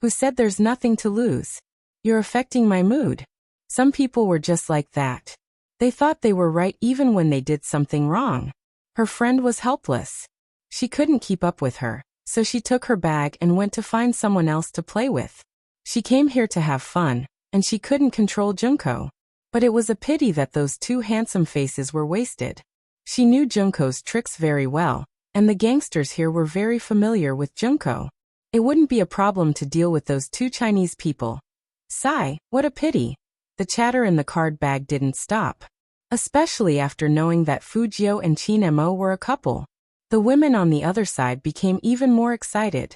Who said there's nothing to lose? You're affecting my mood. Some people were just like that. They thought they were right even when they did something wrong. Her friend was helpless. She couldn't keep up with her, so she took her bag and went to find someone else to play with. She came here to have fun, and she couldn't control Junko. But it was a pity that those two handsome faces were wasted. She knew Junko's tricks very well, and the gangsters here were very familiar with Junko. It wouldn't be a problem to deal with those two Chinese people. Sigh, what a pity. The chatter in the card bag didn't stop. Especially after knowing that Fujio and Chin-mo were a couple. The women on the other side became even more excited.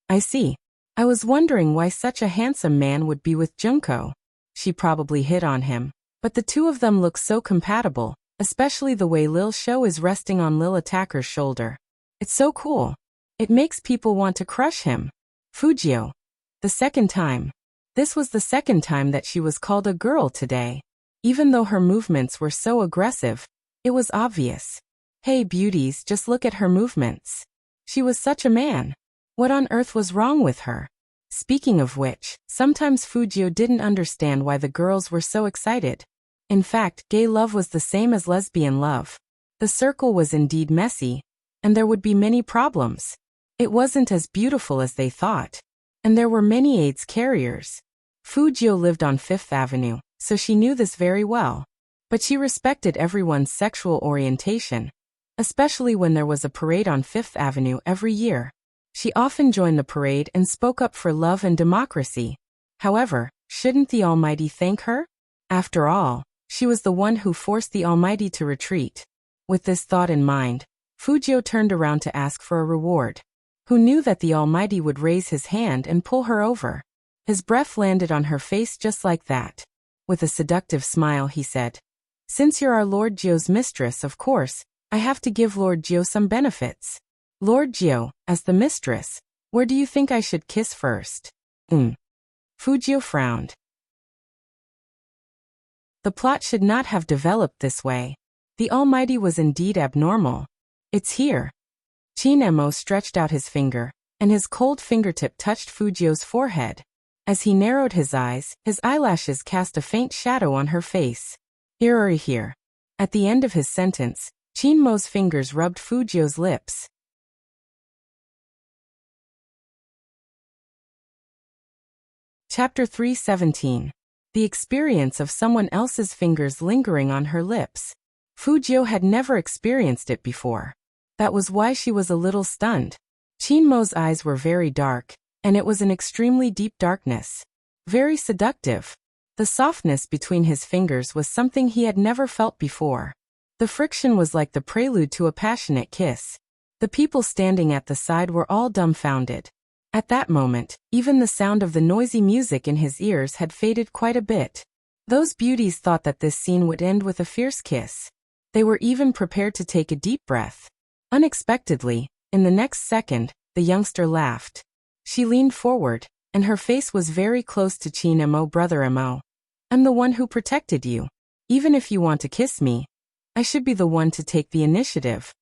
I see. I was wondering why such a handsome man would be with Junko. She probably hit on him. But the two of them look so compatible, especially the way Lil Shou is resting on Lil Attacker's shoulder. It's so cool. It makes people want to crush him. Fujio. The second time. This was the second time that she was called a girl today. Even though her movements were so aggressive, it was obvious. Hey beauties, just look at her movements. She was such a man. What on earth was wrong with her? Speaking of which, sometimes Fujio didn't understand why the girls were so excited. In fact, gay love was the same as lesbian love. The circle was indeed messy, and there would be many problems. It wasn't as beautiful as they thought. And there were many AIDS carriers. Fujio lived on Fifth Avenue, so she knew this very well. But she respected everyone's sexual orientation, especially when there was a parade on Fifth Avenue every year. She often joined the parade and spoke up for love and democracy. However, shouldn't the Almighty thank her? After all, she was the one who forced the Almighty to retreat. With this thought in mind, Fujio turned around to ask for a reward. Who knew that the Almighty would raise his hand and pull her over? His breath landed on her face just like that. With a seductive smile he said, "Since you're our Lord Jio's mistress, of course, I have to give Lord Jio some benefits." Lord Jio, as the mistress, where do you think I should kiss first? Fujio frowned. The plot should not have developed this way. The Almighty was indeed abnormal. It's here. Chin-mo stretched out his finger, and his cold fingertip touched Fujio's forehead. As he narrowed his eyes, his eyelashes cast a faint shadow on her face. Here. At the end of his sentence, Chin-mo's fingers rubbed Fujio's lips. Chapter 317. The experience of someone else's fingers lingering on her lips. Fujio had never experienced it before. That was why she was a little stunned. Chin-mo's eyes were very dark, and it was an extremely deep darkness. Very seductive. The softness between his fingers was something he had never felt before. The friction was like the prelude to a passionate kiss. The people standing at the side were all dumbfounded. At that moment, even the sound of the noisy music in his ears had faded quite a bit. Those beauties thought that this scene would end with a fierce kiss. They were even prepared to take a deep breath. Unexpectedly, in the next second, the youngster laughed. She leaned forward, and her face was very close to Chin-mo. Brother Mo. I'm the one who protected you. Even if you want to kiss me, I should be the one to take the initiative.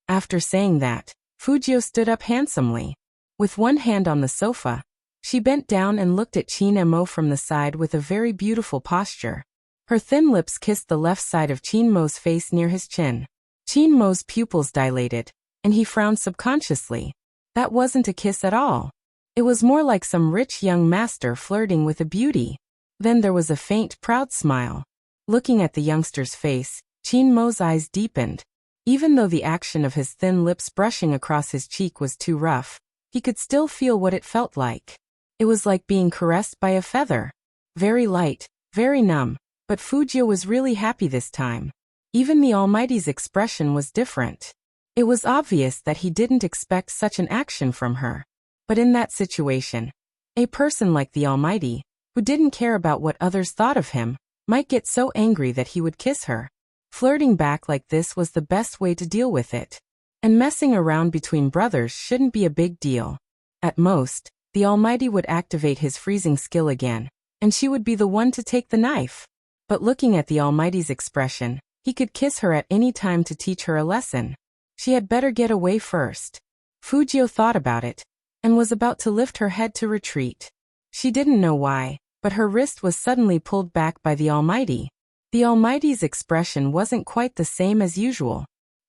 After saying that, Fujio stood up handsomely. With one hand on the sofa, she bent down and looked at Chin-mo from the side with a very beautiful posture. Her thin lips kissed the left side of Chin-mo's face near his chin. Chin-mo's pupils dilated, and he frowned subconsciously. That wasn't a kiss at all. It was more like some rich young master flirting with a beauty. Then there was a faint, proud smile. Looking at the youngster's face, Chin-mo's eyes deepened. Even though the action of his thin lips brushing across his cheek was too rough, he could still feel what it felt like. It was like being caressed by a feather. Very light, very numb, but Fujio was really happy this time. Even the Almighty's expression was different. It was obvious that he didn't expect such an action from her. But in that situation, a person like the Almighty, who didn't care about what others thought of him, might get so angry that he would kiss her. Flirting back like this was the best way to deal with it. And messing around between brothers shouldn't be a big deal. At most, the Almighty would activate his freezing skill again, and she would be the one to take the knife. But looking at the Almighty's expression, he could kiss her at any time to teach her a lesson. She had better get away first. Fujio thought about it, and was about to lift her head to retreat. She didn't know why, but her wrist was suddenly pulled back by the Almighty. The Almighty's expression wasn't quite the same as usual.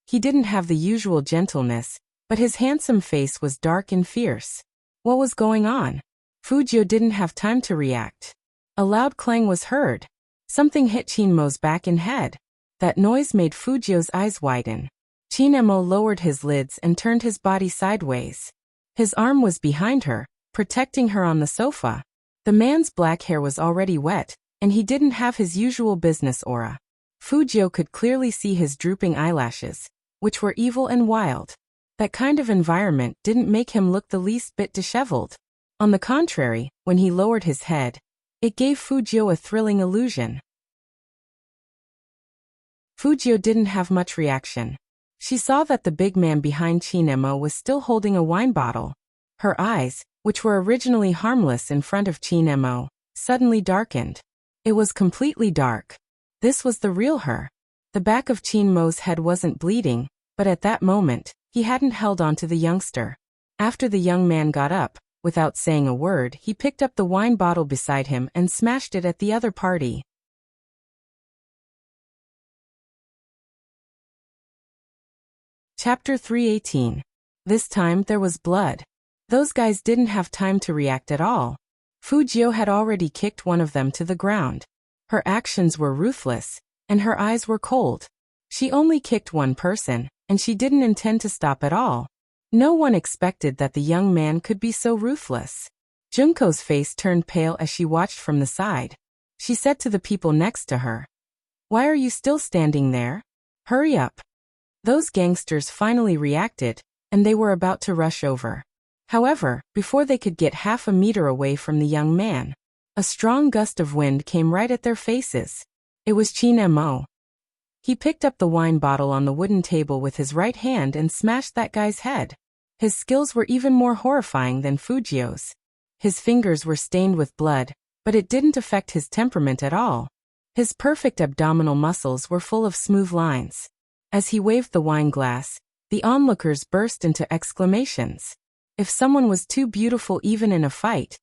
He didn't have the usual gentleness, but his handsome face was dark and fierce. What was going on? Fujio didn't have time to react. A loud clang was heard. Something hit Chinmo's back and head. That noise made Fujio's eyes widen. Chinmo lowered his lids and turned his body sideways. His arm was behind her, protecting her on the sofa. The man's black hair was already wet, and he didn't have his usual business aura. Fujio could clearly see his drooping eyelashes, which were evil and wild. That kind of environment didn't make him look the least bit disheveled. On the contrary, when he lowered his head, it gave Fujio a thrilling illusion. Fujio didn't have much reaction. She saw that the big man behind Chinmo was still holding a wine bottle. Her eyes, which were originally harmless in front of Chinmo, suddenly darkened. It was completely dark. This was the real her. The back of Chinmo's head wasn't bleeding, but at that moment, he hadn't held on to the youngster. After the young man got up, without saying a word, he picked up the wine bottle beside him and smashed it at the other party. Chapter 318. This time there was blood. Those guys didn't have time to react at all. Fujio had already kicked one of them to the ground. Her actions were ruthless, and her eyes were cold. She only kicked one person, and she didn't intend to stop at all. No one expected that the young man could be so ruthless. Junko's face turned pale as she watched from the side. She said to the people next to her, "Why are you still standing there? Hurry up." Those gangsters finally reacted, and they were about to rush over. However, before they could get half a meter away from the young man, a strong gust of wind came right at their faces. It was Chinmo. He picked up the wine bottle on the wooden table with his right hand and smashed that guy's head. His skills were even more horrifying than Fujio's. His fingers were stained with blood, but it didn't affect his temperament at all. His perfect abdominal muscles were full of smooth lines. As he waved the wine glass, the onlookers burst into exclamations. If someone was too beautiful even in a fight,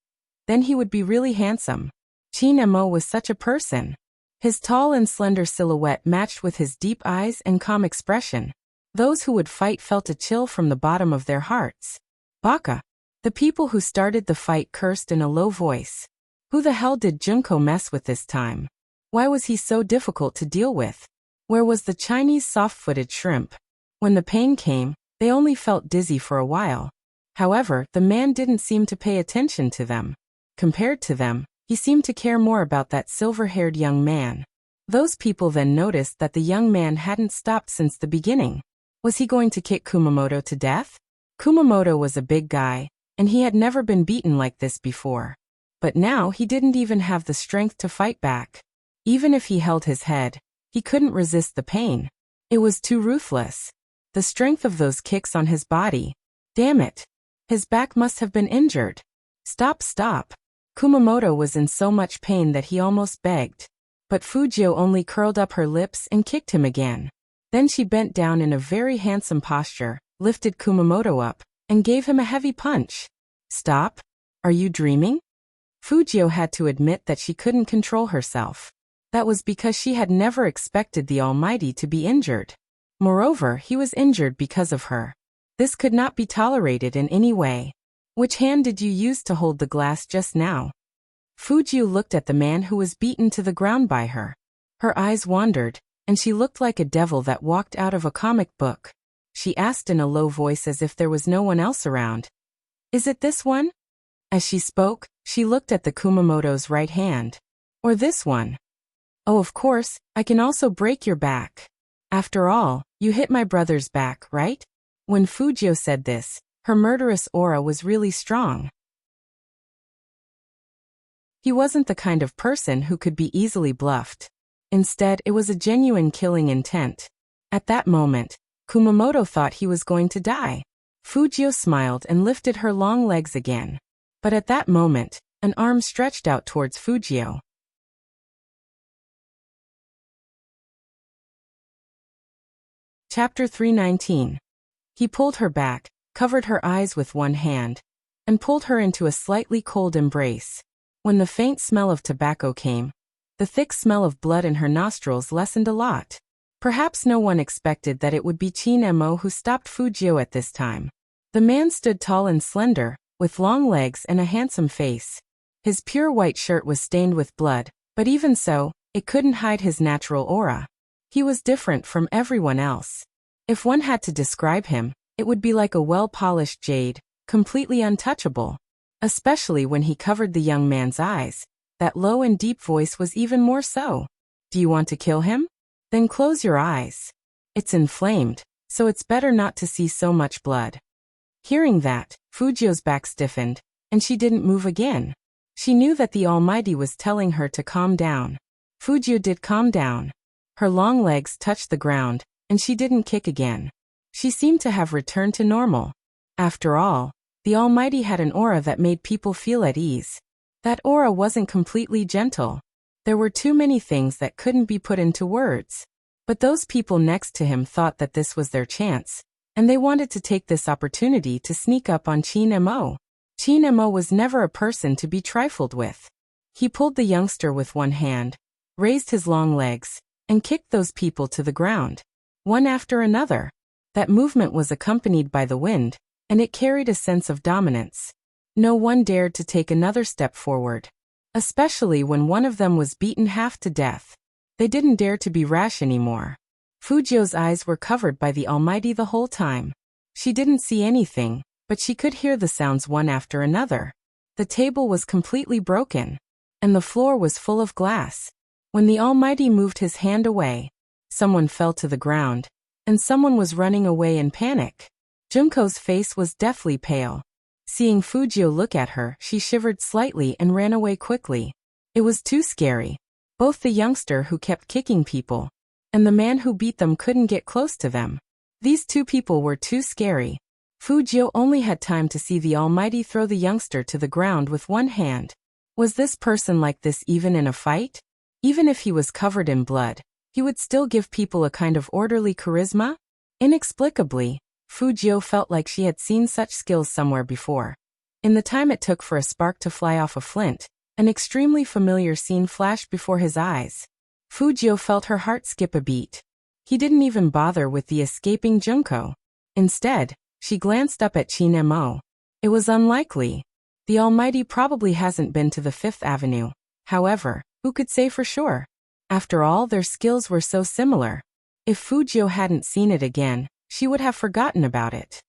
then he would be really handsome. Chinmo was such a person. His tall and slender silhouette matched with his deep eyes and calm expression. Those who would fight felt a chill from the bottom of their hearts. Baka. The people who started the fight cursed in a low voice. Who the hell did Junko mess with this time? Why was he so difficult to deal with? Where was the Chinese soft-footed shrimp? When the pain came, they only felt dizzy for a while. However, the man didn't seem to pay attention to them. Compared to them, he seemed to care more about that silver-haired young man. Those people then noticed that the young man hadn't stopped since the beginning. Was he going to kick Kumamoto to death? Kumamoto was a big guy, and he had never been beaten like this before. But now he didn't even have the strength to fight back. Even if he held his head, he couldn't resist the pain. It was too ruthless. The strength of those kicks on his body. Damn it. His back must have been injured. Stop, stop. Kumamoto was in so much pain that he almost begged. But Fujio only curled up her lips and kicked him again. Then she bent down in a very handsome posture, lifted Kumamoto up, and gave him a heavy punch. Stop? Are you dreaming? Fujio had to admit that she couldn't control herself. That was because she had never expected the Almighty to be injured. Moreover, he was injured because of her. This could not be tolerated in any way. Which hand did you use to hold the glass just now? Fujio looked at the man who was beaten to the ground by her. Her eyes wandered, and she looked like a devil that walked out of a comic book. She asked in a low voice as if there was no one else around. Is it this one? As she spoke, she looked at the Kumamoto's right hand. Or this one? Oh, of course, I can also break your back. After all, you hit my brother's back, right? When Fujio said this, her murderous aura was really strong. He wasn't the kind of person who could be easily bluffed. Instead, it was a genuine killing intent. At that moment, Kumamoto thought he was going to die. Fujio smiled and lifted her long legs again. But at that moment, an arm stretched out towards Fujio. Chapter 319. He pulled her back, covered her eyes with one hand, and pulled her into a slightly cold embrace. When the faint smell of tobacco came, the thick smell of blood in her nostrils lessened a lot. Perhaps no one expected that it would be Chin Mo who stopped Fujio at this time. The man stood tall and slender, with long legs and a handsome face. His pure white shirt was stained with blood, but even so, it couldn't hide his natural aura. He was different from everyone else. If one had to describe him, it would be like a well-polished jade, completely untouchable. Especially when he covered the young man's eyes. That low and deep voice was even more so. Do you want to kill him? Then close your eyes. It's inflamed, so it's better not to see so much blood. Hearing that, Fujio's back stiffened, and she didn't move again. She knew that the Almighty was telling her to calm down. Fujio did calm down. Her long legs touched the ground, and she didn't kick again. She seemed to have returned to normal. After all, the Almighty had an aura that made people feel at ease. That aura wasn't completely gentle. There were too many things that couldn't be put into words. But those people next to him thought that this was their chance, and they wanted to take this opportunity to sneak up on Chin Mo. Chin Mo was never a person to be trifled with. He pulled the youngster with one hand, raised his long legs, and kicked those people to the ground, one after another. That movement was accompanied by the wind, and it carried a sense of dominance. No one dared to take another step forward. Especially when one of them was beaten half to death. They didn't dare to be rash anymore. Fujio's eyes were covered by the Almighty the whole time. She didn't see anything, but she could hear the sounds one after another. The table was completely broken, and the floor was full of glass. When the Almighty moved his hand away, someone fell to the ground, and someone was running away in panic. Junko's face was deathly pale. Seeing Fujio look at her, she shivered slightly and ran away quickly. It was too scary. Both the youngster who kept kicking people and the man who beat them couldn't get close to them. These two people were too scary. Fujio only had time to see the Almighty throw the youngster to the ground with one hand. Was this person like this even in a fight? Even if he was covered in blood, he would still give people a kind of orderly charisma? Inexplicably, Fujio felt like she had seen such skills somewhere before. In the time it took for a spark to fly off a flint, an extremely familiar scene flashed before his eyes. Fujio felt her heart skip a beat. He didn't even bother with the escaping Junko. Instead, she glanced up at Chin Mo. It was unlikely. The Almighty probably hasn't been to the Fifth Avenue. However, who could say for sure? After all, their skills were so similar. If Fujio hadn't seen it again, she would have forgotten about it.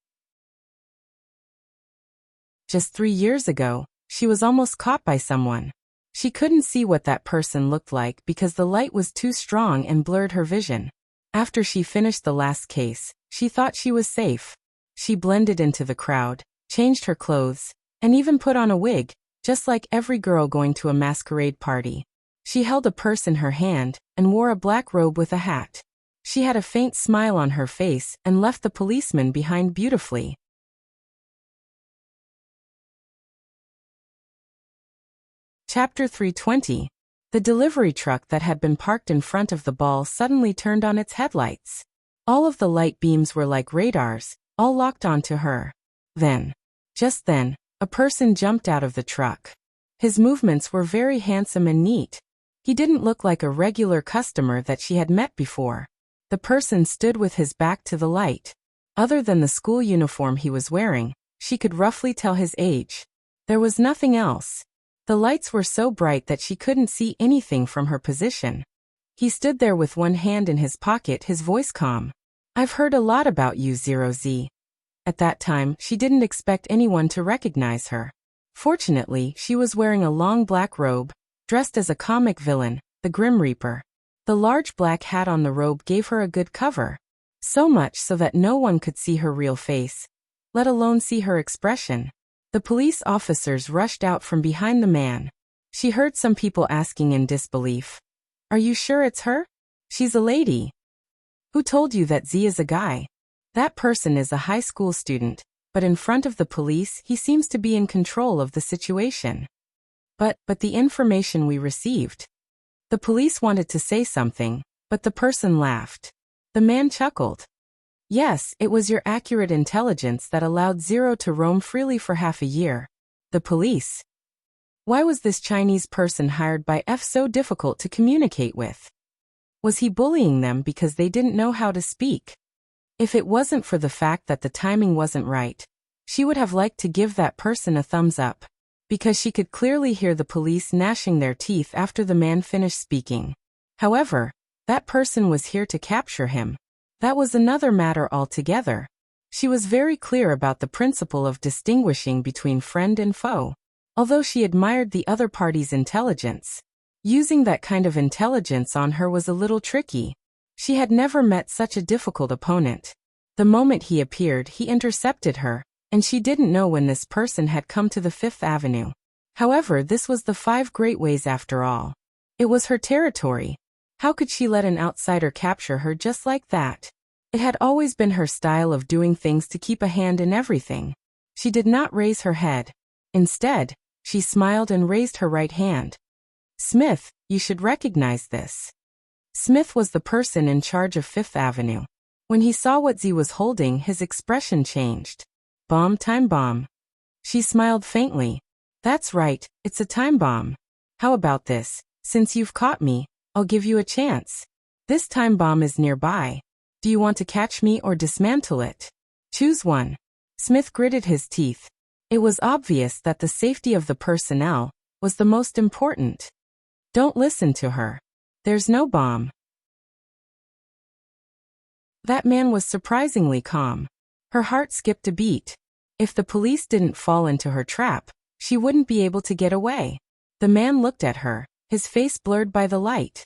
Just 3 years ago, she was almost caught by someone. She couldn't see what that person looked like because the light was too strong and blurred her vision. After she finished the last case, she thought she was safe. She blended into the crowd, changed her clothes, and even put on a wig, just like every girl going to a masquerade party. She held a purse in her hand and wore a black robe with a hat. She had a faint smile on her face and left the policeman behind beautifully. Chapter 320. The delivery truck that had been parked in front of the ball suddenly turned on its headlights. All of the light beams were like radars, all locked onto her. Just then, a person jumped out of the truck. His movements were very handsome and neat. He didn't look like a regular customer that she had met before. The person stood with his back to the light. Other than the school uniform he was wearing, she could roughly tell his age. There was nothing else. The lights were so bright that she couldn't see anything from her position. He stood there with one hand in his pocket, his voice calm. "I've heard a lot about you, 0Z. At that time, she didn't expect anyone to recognize her. Fortunately, she was wearing a long black robe, dressed as a comic villain, the Grim Reaper. The large black hat on the robe gave her a good cover. So much so that no one could see her real face, let alone see her expression. The police officers rushed out from behind the man. She heard some people asking in disbelief, "Are you sure it's her? She's a lady." "Who told you that Z is a guy?" "That person is a high school student, but in front of the police he seems to be in control of the situation." But the information we received." The police wanted to say something, but the person laughed. The man chuckled. "Yes, it was your accurate intelligence that allowed Zero to roam freely for half a year." The police. Why was this Chinese person hired by F so difficult to communicate with? Was he bullying them because they didn't know how to speak? If it wasn't for the fact that the timing wasn't right, she would have liked to give that person a thumbs up, because she could clearly hear the police gnashing their teeth after the man finished speaking. However, that person was here to capture him. That was another matter altogether. She was very clear about the principle of distinguishing between friend and foe. Although she admired the other party's intelligence, using that kind of intelligence on her was a little tricky. She had never met such a difficult opponent. The moment he appeared, he intercepted her, and she didn't know when this person had come to the Fifth Avenue. However, this was the Five Great Ways after all. It was her territory. How could she let an outsider capture her just like that? It had always been her style of doing things to keep a hand in everything. She did not raise her head. Instead, she smiled and raised her right hand. "Smith, you should recognize this." Smith was the person in charge of Fifth Avenue. When he saw what Z was holding, his expression changed. "Bomb, time bomb." She smiled faintly. "That's right, it's a time bomb. How about this? Since you've caught me, I'll give you a chance. This time bomb is nearby. Do you want to catch me or dismantle it? Choose one." Smith gritted his teeth. It was obvious that the safety of the personnel was the most important. "Don't listen to her. There's no bomb." That man was surprisingly calm. Her heart skipped a beat. If the police didn't fall into her trap, she wouldn't be able to get away. The man looked at her, his face blurred by the light.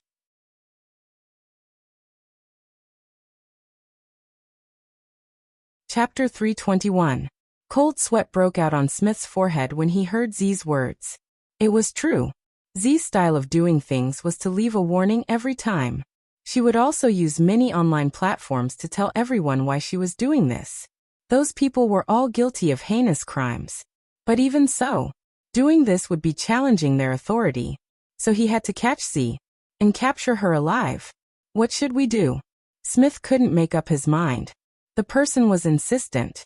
Chapter 321. Cold sweat broke out on Smith's forehead when he heard Z's words. It was true. Z's style of doing things was to leave a warning every time. She would also use many online platforms to tell everyone why she was doing this. Those people were all guilty of heinous crimes. But even so, doing this would be challenging their authority. So he had to catch Z and capture her alive. What should we do? Smith couldn't make up his mind. The person was insistent.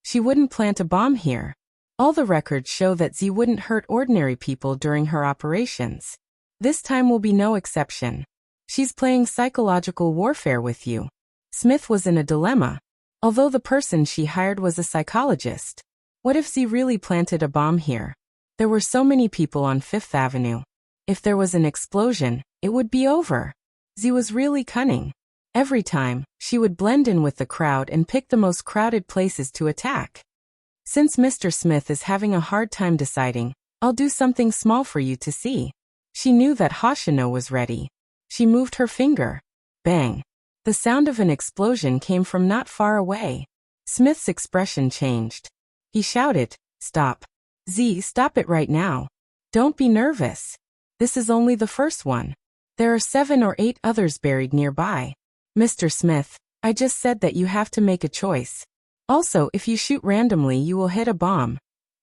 She wouldn't plant a bomb here. All the records show that Z wouldn't hurt ordinary people during her operations. This time will be no exception. She's playing psychological warfare with you. Smith was in a dilemma. Although the person she hired was a psychologist. What if Z really planted a bomb here? There were so many people on Fifth Avenue. If there was an explosion, it would be over. Z was really cunning. Every time, she would blend in with the crowd and pick the most crowded places to attack. Since Mr. Smith is having a hard time deciding, I'll do something small for you to see. She knew that Hoshino was ready. She moved her finger. Bang. The sound of an explosion came from not far away. Smith's expression changed. He shouted, "Stop. Z, stop it right now. Don't be nervous. This is only the first one. There are 7 or 8 others buried nearby. Mr. Smith, I just said that you have to make a choice. Also, if you shoot randomly, you will hit a bomb.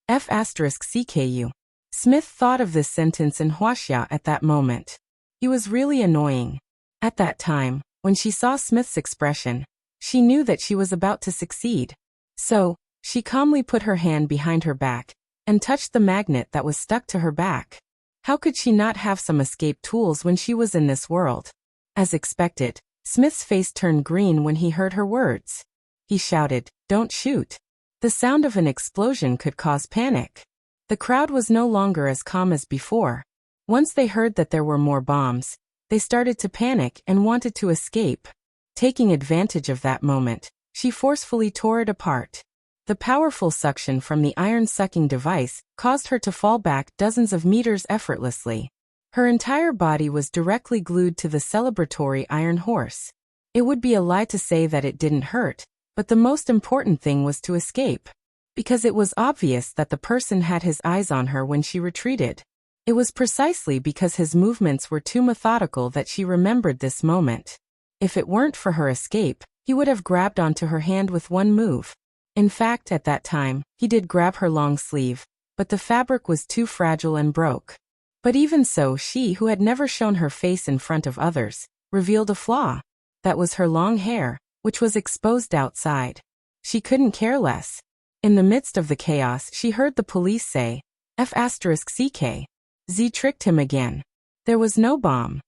F*CKU. Smith thought of this sentence in Huaxia at that moment. He was really annoying. At that time, when she saw Smith's expression, she knew that she was about to succeed. So, she calmly put her hand behind her back and touched the magnet that was stuck to her back. How could she not have some escape tools when she was in this world? As expected, Smith's face turned green when he heard her words. He shouted, "Don't shoot." The sound of an explosion could cause panic. The crowd was no longer as calm as before. Once they heard that there were more bombs, they started to panic and wanted to escape. Taking advantage of that moment, she forcefully tore it apart. The powerful suction from the iron-sucking device caused her to fall back dozens of meters effortlessly. Her entire body was directly glued to the celebratory iron horse. It would be a lie to say that it didn't hurt, but the most important thing was to escape. Because it was obvious that the person had his eyes on her when she retreated. It was precisely because his movements were too methodical that she remembered this moment. If it weren't for her escape, he would have grabbed onto her hand with one move. In fact, at that time, he did grab her long sleeve, but the fabric was too fragile and broke. But even so, she, who had never shown her face in front of others, revealed a flaw. That was her long hair, which was exposed outside. She couldn't care less. In the midst of the chaos, she heard the police say, F***CK. Z tricked him again. There was no bomb.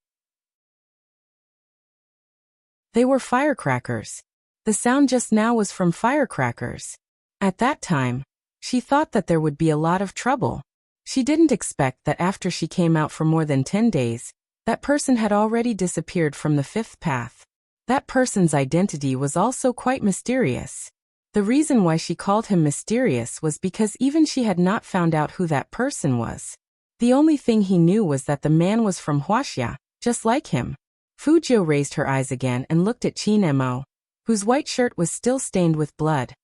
They were firecrackers. The sound just now was from firecrackers. At that time, she thought that there would be a lot of trouble. She didn't expect that after she came out for more than 10 days, that person had already disappeared from the fifth path. That person's identity was also quite mysterious. The reason why she called him mysterious was because even she had not found out who that person was. The only thing he knew was that the man was from Huaxia, just like him. Fujio raised her eyes again and looked at Qin Mo, whose white shirt was still stained with blood.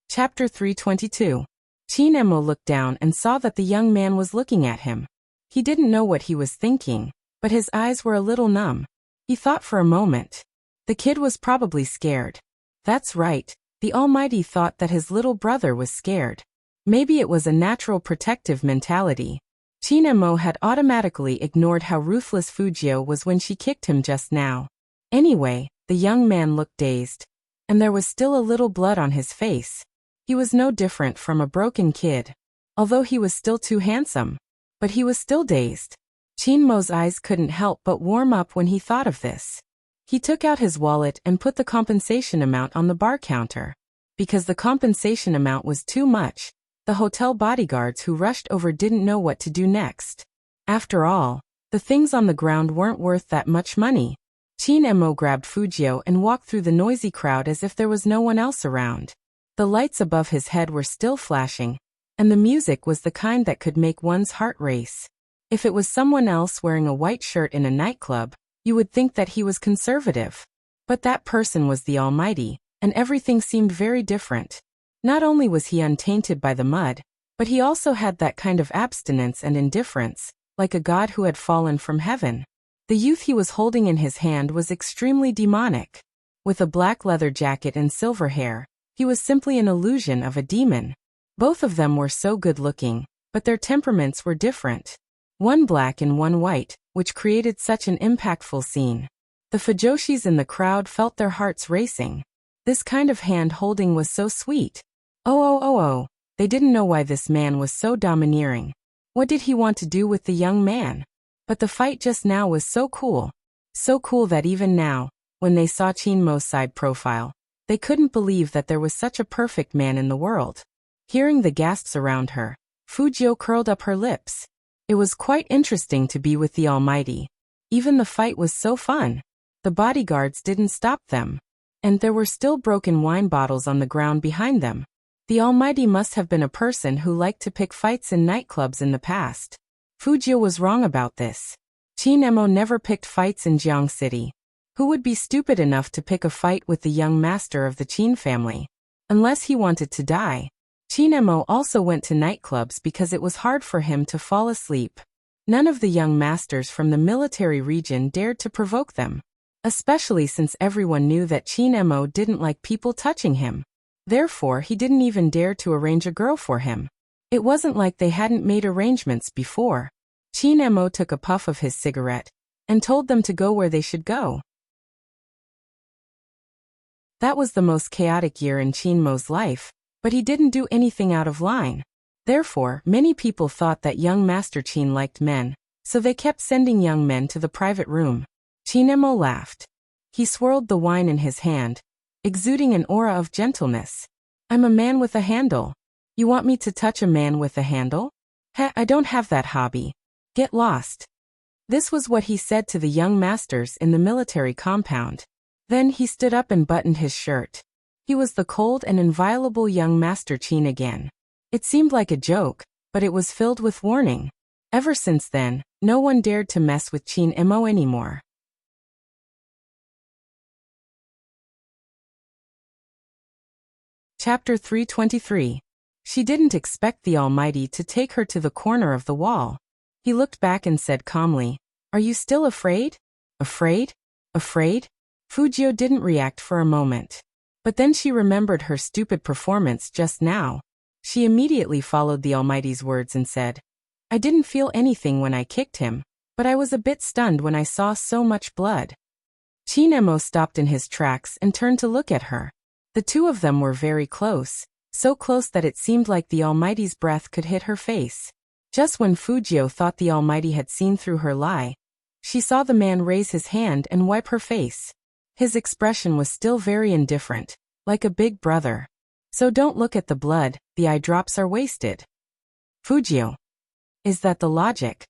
Chapter 322. Qin Mo looked down and saw that the young man was looking at him. He didn't know what he was thinking, but his eyes were a little numb. He thought for a moment. The kid was probably scared. That's right, the Almighty thought that his little brother was scared. Maybe it was a natural protective mentality. Qin Mo had automatically ignored how ruthless Fujio was when she kicked him just now. Anyway, the young man looked dazed. And there was still a little blood on his face. He was no different from a broken kid. Although he was still too handsome. But he was still dazed. Qin Mo's eyes couldn't help but warm up when he thought of this. He took out his wallet and put the compensation amount on the bar counter. Because the compensation amount was too much, the hotel bodyguards who rushed over didn't know what to do next. After all, the things on the ground weren't worth that much money. Qin Mo grabbed Fujio and walked through the noisy crowd as if there was no one else around. The lights above his head were still flashing, and the music was the kind that could make one's heart race. If it was someone else wearing a white shirt in a nightclub, you would think that he was conservative. But that person was the Almighty, and everything seemed very different. Not only was he untainted by the mud, but he also had that kind of abstinence and indifference, like a god who had fallen from heaven. The youth he was holding in his hand was extremely demonic. With a black leather jacket and silver hair, he was simply an illusion of a demon. Both of them were so good-looking, but their temperaments were different. One black and one white, which created such an impactful scene. The fujoshis in the crowd felt their hearts racing. This kind of hand-holding was so sweet. Oh, they didn't know why this man was so domineering. What did he want to do with the young man? But the fight just now was so cool. So cool that even now, when they saw Qin Mo's side profile, they couldn't believe that there was such a perfect man in the world. Hearing the gasps around her, Fujio curled up her lips. It was quite interesting to be with the Almighty. Even the fight was so fun. The bodyguards didn't stop them. And there were still broken wine bottles on the ground behind them. The Almighty must have been a person who liked to pick fights in nightclubs in the past. Fujio was wrong about this. Qin Mo never picked fights in Jiang City. Who would be stupid enough to pick a fight with the young master of the Qin family? Unless he wanted to die. Qin Mo also went to nightclubs because it was hard for him to fall asleep. None of the young masters from the military region dared to provoke them. Especially since everyone knew that Qin Mo didn't like people touching him. Therefore, he didn't even dare to arrange a girl for him. It wasn't like they hadn't made arrangements before. Qin Mo took a puff of his cigarette and told them to go where they should go. That was the most chaotic year in Qin Mo's life, but he didn't do anything out of line. Therefore, many people thought that young Master Qin liked men, so they kept sending young men to the private room. Qin Mo laughed. He swirled the wine in his hand, exuding an aura of gentleness. I'm a man with a handle. You want me to touch a man with a handle? I don't have that hobby. Get lost. This was what he said to the young masters in the military compound. Then he stood up and buttoned his shirt. He was the cold and inviolable young Master Qin again. It seemed like a joke, but it was filled with warning. Ever since then, no one dared to mess with Chin Mo anymore. Chapter 323. She didn't expect the Almighty to take her to the corner of the wall. He looked back and said calmly, "Are you still afraid? Afraid? Afraid?" Fujio didn't react for a moment. But then she remembered her stupid performance just now. She immediately followed the Almighty's words and said, "I didn't feel anything when I kicked him, but I was a bit stunned when I saw so much blood." Chin Mo stopped in his tracks and turned to look at her. The two of them were very close, so close that it seemed like the Almighty's breath could hit her face. Just when Fujio thought the Almighty had seen through her lie, she saw the man raise his hand and wipe her face. His expression was still very indifferent, like a big brother. "So don't look at the blood, the eye drops are wasted." Fujio. Is that the logic?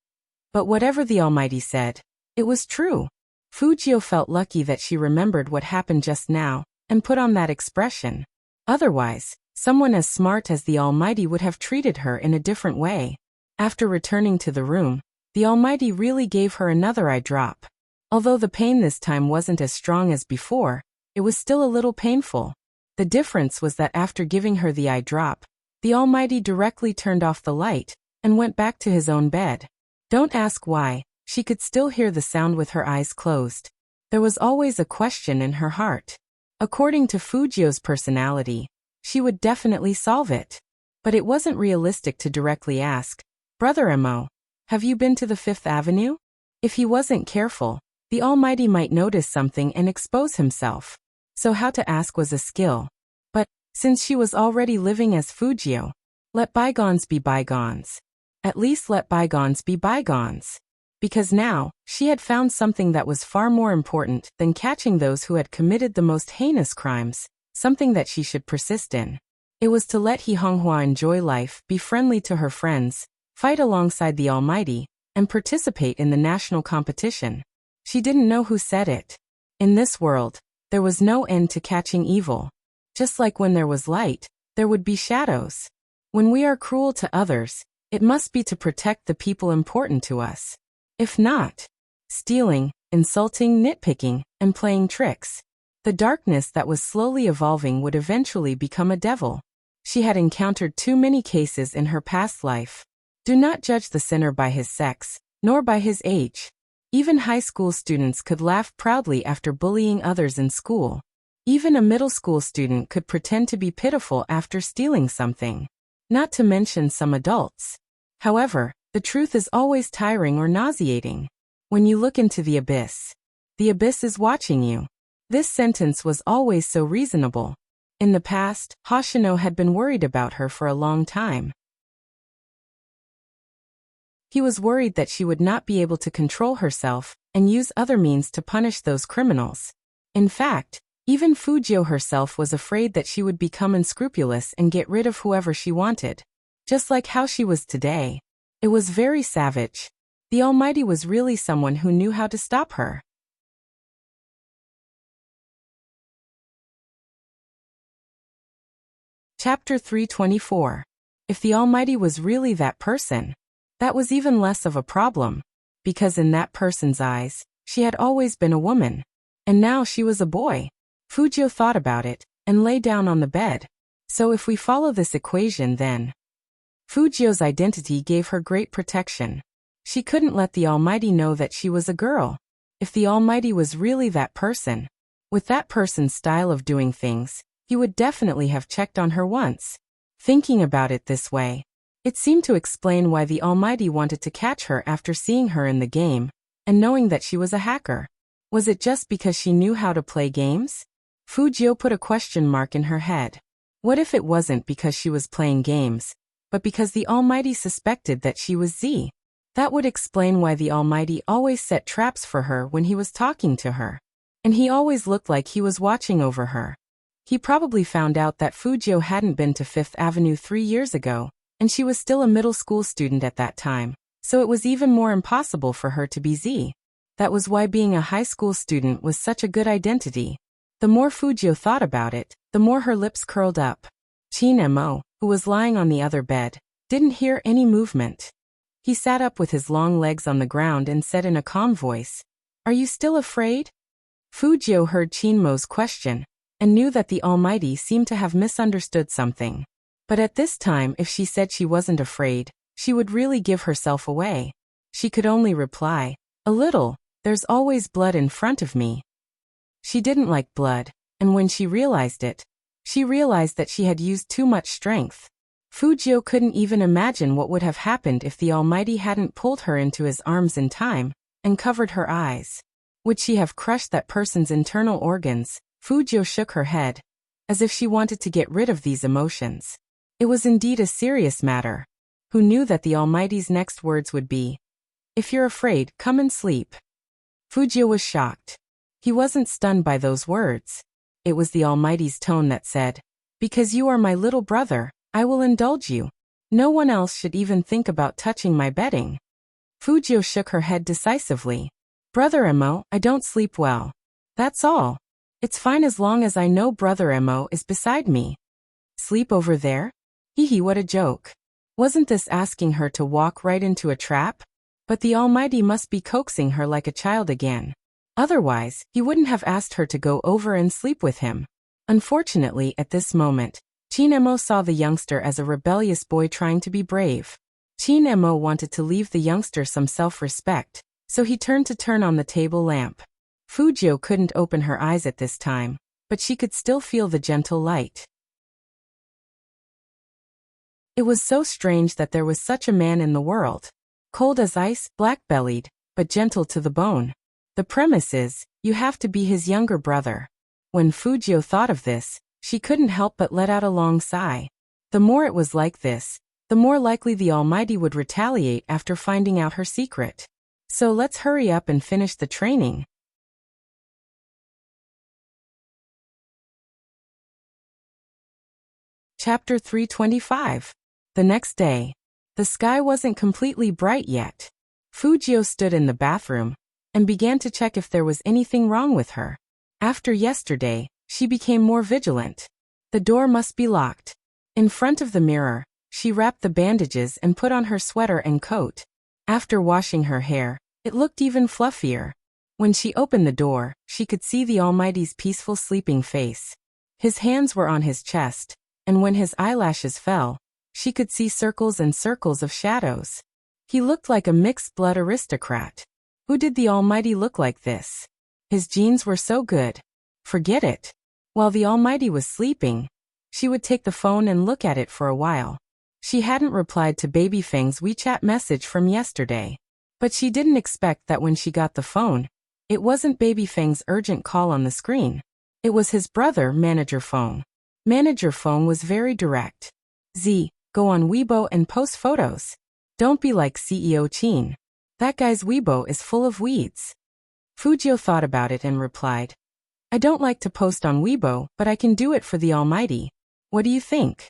But whatever the Almighty said, it was true. Fujio felt lucky that she remembered what happened just now, and put on that expression. Otherwise, someone as smart as the Almighty would have treated her in a different way. After returning to the room, the Almighty really gave her another eye drop. Although the pain this time wasn't as strong as before, it was still a little painful. The difference was that after giving her the eye drop, the Almighty directly turned off the light and went back to his own bed. Don't ask why, she could still hear the sound with her eyes closed. There was always a question in her heart. According to Fujio's personality, she would definitely solve it. But it wasn't realistic to directly ask, "Brother Mo, have you been to the Fifth Avenue?" If he wasn't careful, the Almighty might notice something and expose himself. So how to ask was a skill. But, since she was already living as Fujio, let bygones be bygones. At least let bygones be bygones. Because now, she had found something that was far more important than catching those who had committed the most heinous crimes, something that she should persist in. It was to let He Honghua enjoy life, be friendly to her friends, fight alongside the Almighty, and participate in the national competition. She didn't know who said it. In this world, there was no end to catching evil. Just like when there was light, there would be shadows. When we are cruel to others, it must be to protect the people important to us. If not, stealing, insulting, nitpicking, and playing tricks. The darkness that was slowly evolving would eventually become a devil. She had encountered too many cases in her past life. Do not judge the sinner by his sex, nor by his age. Even high school students could laugh proudly after bullying others in school. Even a middle school student could pretend to be pitiful after stealing something. Not to mention some adults. However, the truth is always tiring or nauseating. When you look into the abyss is watching you. This sentence was always so reasonable. In the past, Hoshino had been worried about her for a long time. He was worried that she would not be able to control herself and use other means to punish those criminals. In fact, even Fujio herself was afraid that she would become unscrupulous and get rid of whoever she wanted. Just like how she was today. It was very savage. The Almighty was really someone who knew how to stop her. Chapter 324. If the Almighty was really that person, that was even less of a problem, because in that person's eyes, she had always been a woman, and now she was a boy. Fujio thought about it, and lay down on the bed. So if we follow this equation then, Fujio's identity gave her great protection. She couldn't let the Almighty know that she was a girl. If the Almighty was really that person, with that person's style of doing things, he would definitely have checked on her once. Thinking about it this way, it seemed to explain why the Almighty wanted to catch her after seeing her in the game, and knowing that she was a hacker. Was it just because she knew how to play games? Fujio put a question mark in her head. What if it wasn't because she was playing games, but because the Almighty suspected that she was Z? That would explain why the Almighty always set traps for her when he was talking to her. And he always looked like he was watching over her. He probably found out that Fujio hadn't been to Fifth Avenue 3 years ago, and she was still a middle school student at that time, so it was even more impossible for her to be Z. That was why being a high school student was such a good identity. The more Fujio thought about it, the more her lips curled up. Chin Mo, who was lying on the other bed, didn't hear any movement. He sat up with his long legs on the ground and said in a calm voice, "Are you still afraid?" Fujio heard Chinmo's question and knew that the Almighty seemed to have misunderstood something. But at this time, if she said she wasn't afraid, she would really give herself away. She could only reply, "A little, there's always blood in front of me." She didn't like blood, and when she realized it, she realized that she had used too much strength. Fujio couldn't even imagine what would have happened if the Almighty hadn't pulled her into his arms in time and covered her eyes. Would she have crushed that person's internal organs? Fujio shook her head, as if she wanted to get rid of these emotions. It was indeed a serious matter. Who knew that the Almighty's next words would be, "If you're afraid, come and sleep." Fujio was shocked. He wasn't stunned by those words. It was the Almighty's tone that said, "Because you are my little brother, I will indulge you. No one else should even think about touching my bedding." Fujio shook her head decisively. "Brother Emo, I don't sleep well. That's all. It's fine as long as I know Brother Emo is beside me." "Sleep over there?" Hee, what a joke. Wasn't this asking her to walk right into a trap? But the Almighty must be coaxing her like a child again. Otherwise, he wouldn't have asked her to go over and sleep with him. Unfortunately, at this moment, Chinemo saw the youngster as a rebellious boy trying to be brave. Chinemo wanted to leave the youngster some self-respect, so he turned to turn on the table lamp. Fujio couldn't open her eyes at this time, but she could still feel the gentle light. It was so strange that there was such a man in the world. Cold as ice, black-bellied, but gentle to the bone. The premise is, you have to be his younger brother. When Fujio thought of this, she couldn't help but let out a long sigh. The more it was like this, the more likely the Almighty would retaliate after finding out her secret. So let's hurry up and finish the training. Chapter 325. The next day. The sky wasn't completely bright yet. Fujio stood in the bathroom and began to check if there was anything wrong with her. After yesterday, she became more vigilant. The door must be locked. In front of the mirror, she wrapped the bandages and put on her sweater and coat. After washing her hair, it looked even fluffier. When she opened the door, she could see the Almighty's peaceful sleeping face. His hands were on his chest, and when his eyelashes fell, she could see circles and circles of shadows. He looked like a mixed-blood aristocrat. Who did the Almighty look like this? His genes were so good. Forget it. While the Almighty was sleeping, she would take the phone and look at it for a while. She hadn't replied to Baby Fang's WeChat message from yesterday. But she didn't expect that when she got the phone, it wasn't Baby Fang's urgent call on the screen. It was his brother, Manager Fang. Manager Fang was very direct. Go on Weibo and post photos. Don't be like CEO Chin. That guy's Weibo is full of weeds. Fujio thought about it and replied, "I don't like to post on Weibo, but I can do it for the Almighty. What do you think?"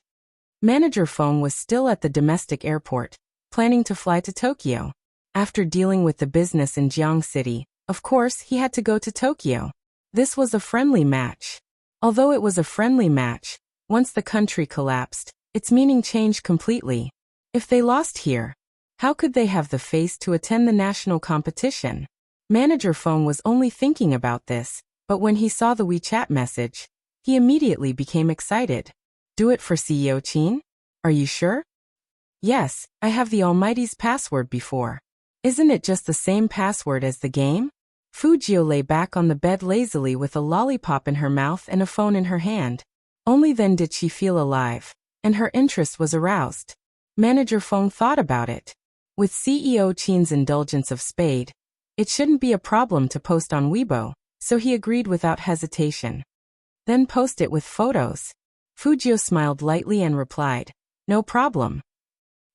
Manager Fang was still at the domestic airport, planning to fly to Tokyo. After dealing with the business in Jiang City, of course he had to go to Tokyo. This was a friendly match. Although it was a friendly match, once the country collapsed, its meaning changed completely. If they lost here, how could they have the face to attend the national competition? Manager Fang was only thinking about this, but when he saw the WeChat message, he immediately became excited. "Do it for CEO Chin? Are you sure?" "Yes, I have the Almighty's password before." "Isn't it just the same password as the game?" Fujio lay back on the bed lazily with a lollipop in her mouth and a phone in her hand. Only then did she feel alive, and her interest was aroused. Manager Fang thought about it. With CEO Chin's indulgence of Spade, it shouldn't be a problem to post on Weibo, so he agreed without hesitation. "Then post it with photos." Fujio smiled lightly and replied, "No problem."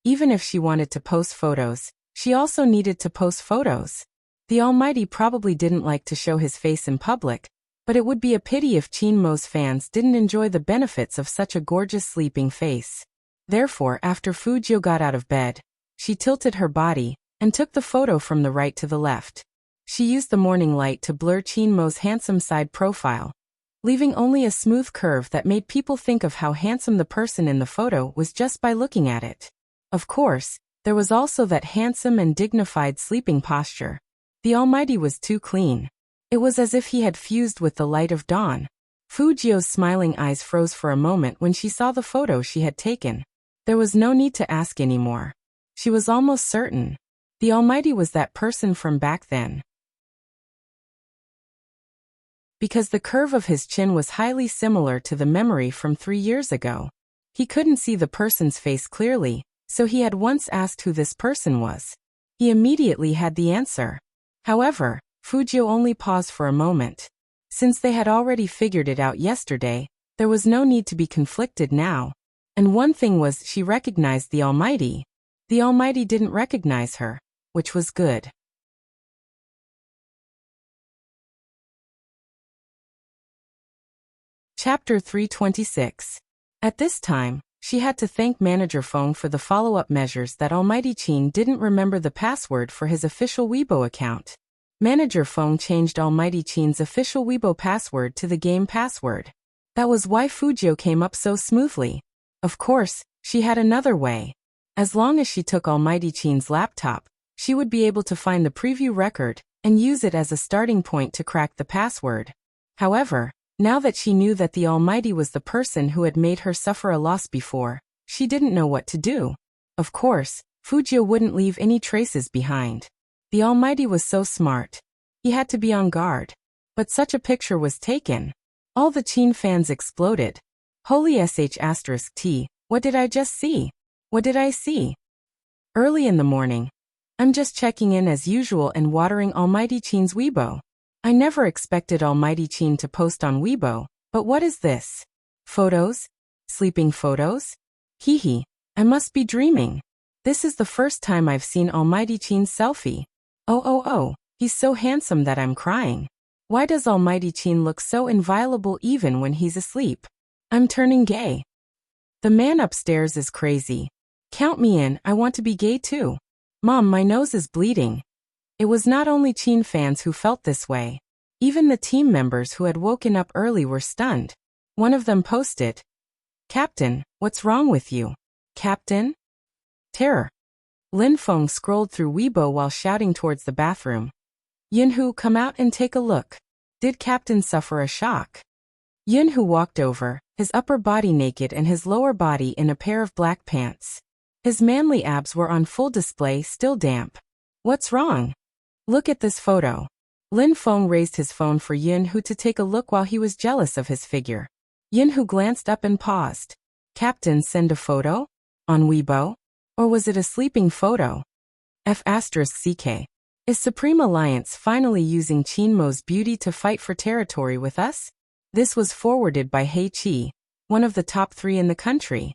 Even if she wanted to post photos, she also needed to post photos. The Almighty probably didn't like to show his face in public, but it would be a pity if Chinmo's fans didn't enjoy the benefits of such a gorgeous sleeping face. Therefore, after Fujio got out of bed, she tilted her body and took the photo from the right to the left. She used the morning light to blur Chinmo's handsome side profile, leaving only a smooth curve that made people think of how handsome the person in the photo was just by looking at it. Of course, There was also that handsome and dignified sleeping posture. The Almighty was too clean. It was as if he had fused with the light of dawn. Fujio's smiling eyes froze for a moment when she saw the photo she had taken. There was no need to ask anymore. She was almost certain. The Almighty was that person from back then. Because the curve of his chin was highly similar to the memory from 3 years ago. He couldn't see the person's face clearly, so he had once asked who this person was. He immediately had the answer. However, Fujio only paused for a moment. Since they had already figured it out yesterday, there was no need to be conflicted now. And one thing was, she recognized the Almighty. The Almighty didn't recognize her, which was good. Chapter 326. At this time, she had to thank Manager Feng for the follow-up measures that Almighty Qin didn't remember the password for his official Weibo account. Manager Feng changed Almighty Qin's official Weibo password to the game password. That was why Fujio came up so smoothly. Of course, she had another way. As long as she took Almighty Qin's laptop, she would be able to find the preview record and use it as a starting point to crack the password. However, now that she knew that the Almighty was the person who had made her suffer a loss before, she didn't know what to do. Of course, Fujio wouldn't leave any traces behind. The Almighty was so smart. He had to be on guard. But such a picture was taken. All the Qin fans exploded. Holy sh*t, what did I just see? What did I see? Early in the morning. I'm just checking in as usual and watering Almighty Qin's Weibo. I never expected Almighty Qin to post on Weibo, but what is this? Photos? Sleeping photos? Hee, I must be dreaming. This is the first time I've seen Almighty Qin's selfie. Oh, he's so handsome that I'm crying. Why does Almighty Qin look so inviolable even when he's asleep? I'm turning gay. The man upstairs is crazy. Count me in, I want to be gay too. Mom, my nose is bleeding. It was not only Qin fans who felt this way. Even the team members who had woken up early were stunned. One of them posted, "Captain, what's wrong with you? Captain?" Terror. Lin Feng scrolled through Weibo while shouting towards the bathroom. "Yunhu, come out and take a look. Did Captain suffer a shock?" Yunhu walked over, his upper body naked and his lower body in a pair of black pants. His manly abs were on full display, still damp. "What's wrong? Look at this photo." Lin Feng raised his phone for Yunhu to take a look while he was jealous of his figure. Yunhu glanced up and paused. "Captain, send a photo? On Weibo? Or was it a sleeping photo? F***ck. Is Supreme Alliance finally using Qinmo's beauty to fight for territory with us? This was forwarded by He Qi, one of the top 3 in the country.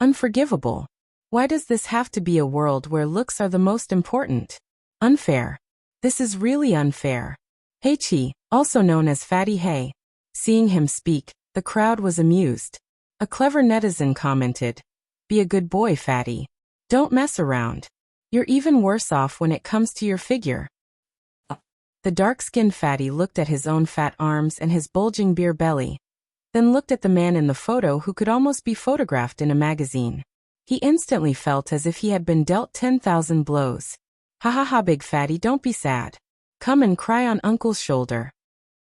Unforgivable. Why does this have to be a world where looks are the most important? Unfair. This is really unfair. He Qi, also known as Fatty He. Seeing him speak, the crowd was amused. A clever netizen commented, "Be a good boy, Fatty. Don't mess around. You're even worse off when it comes to your figure." The dark-skinned Fatty looked at his own fat arms and his bulging beer belly, then looked at the man in the photo who could almost be photographed in a magazine. He instantly felt as if he had been dealt 10,000 blows. "Ha ha ha, big Fatty, don't be sad. Come and cry on Uncle's shoulder."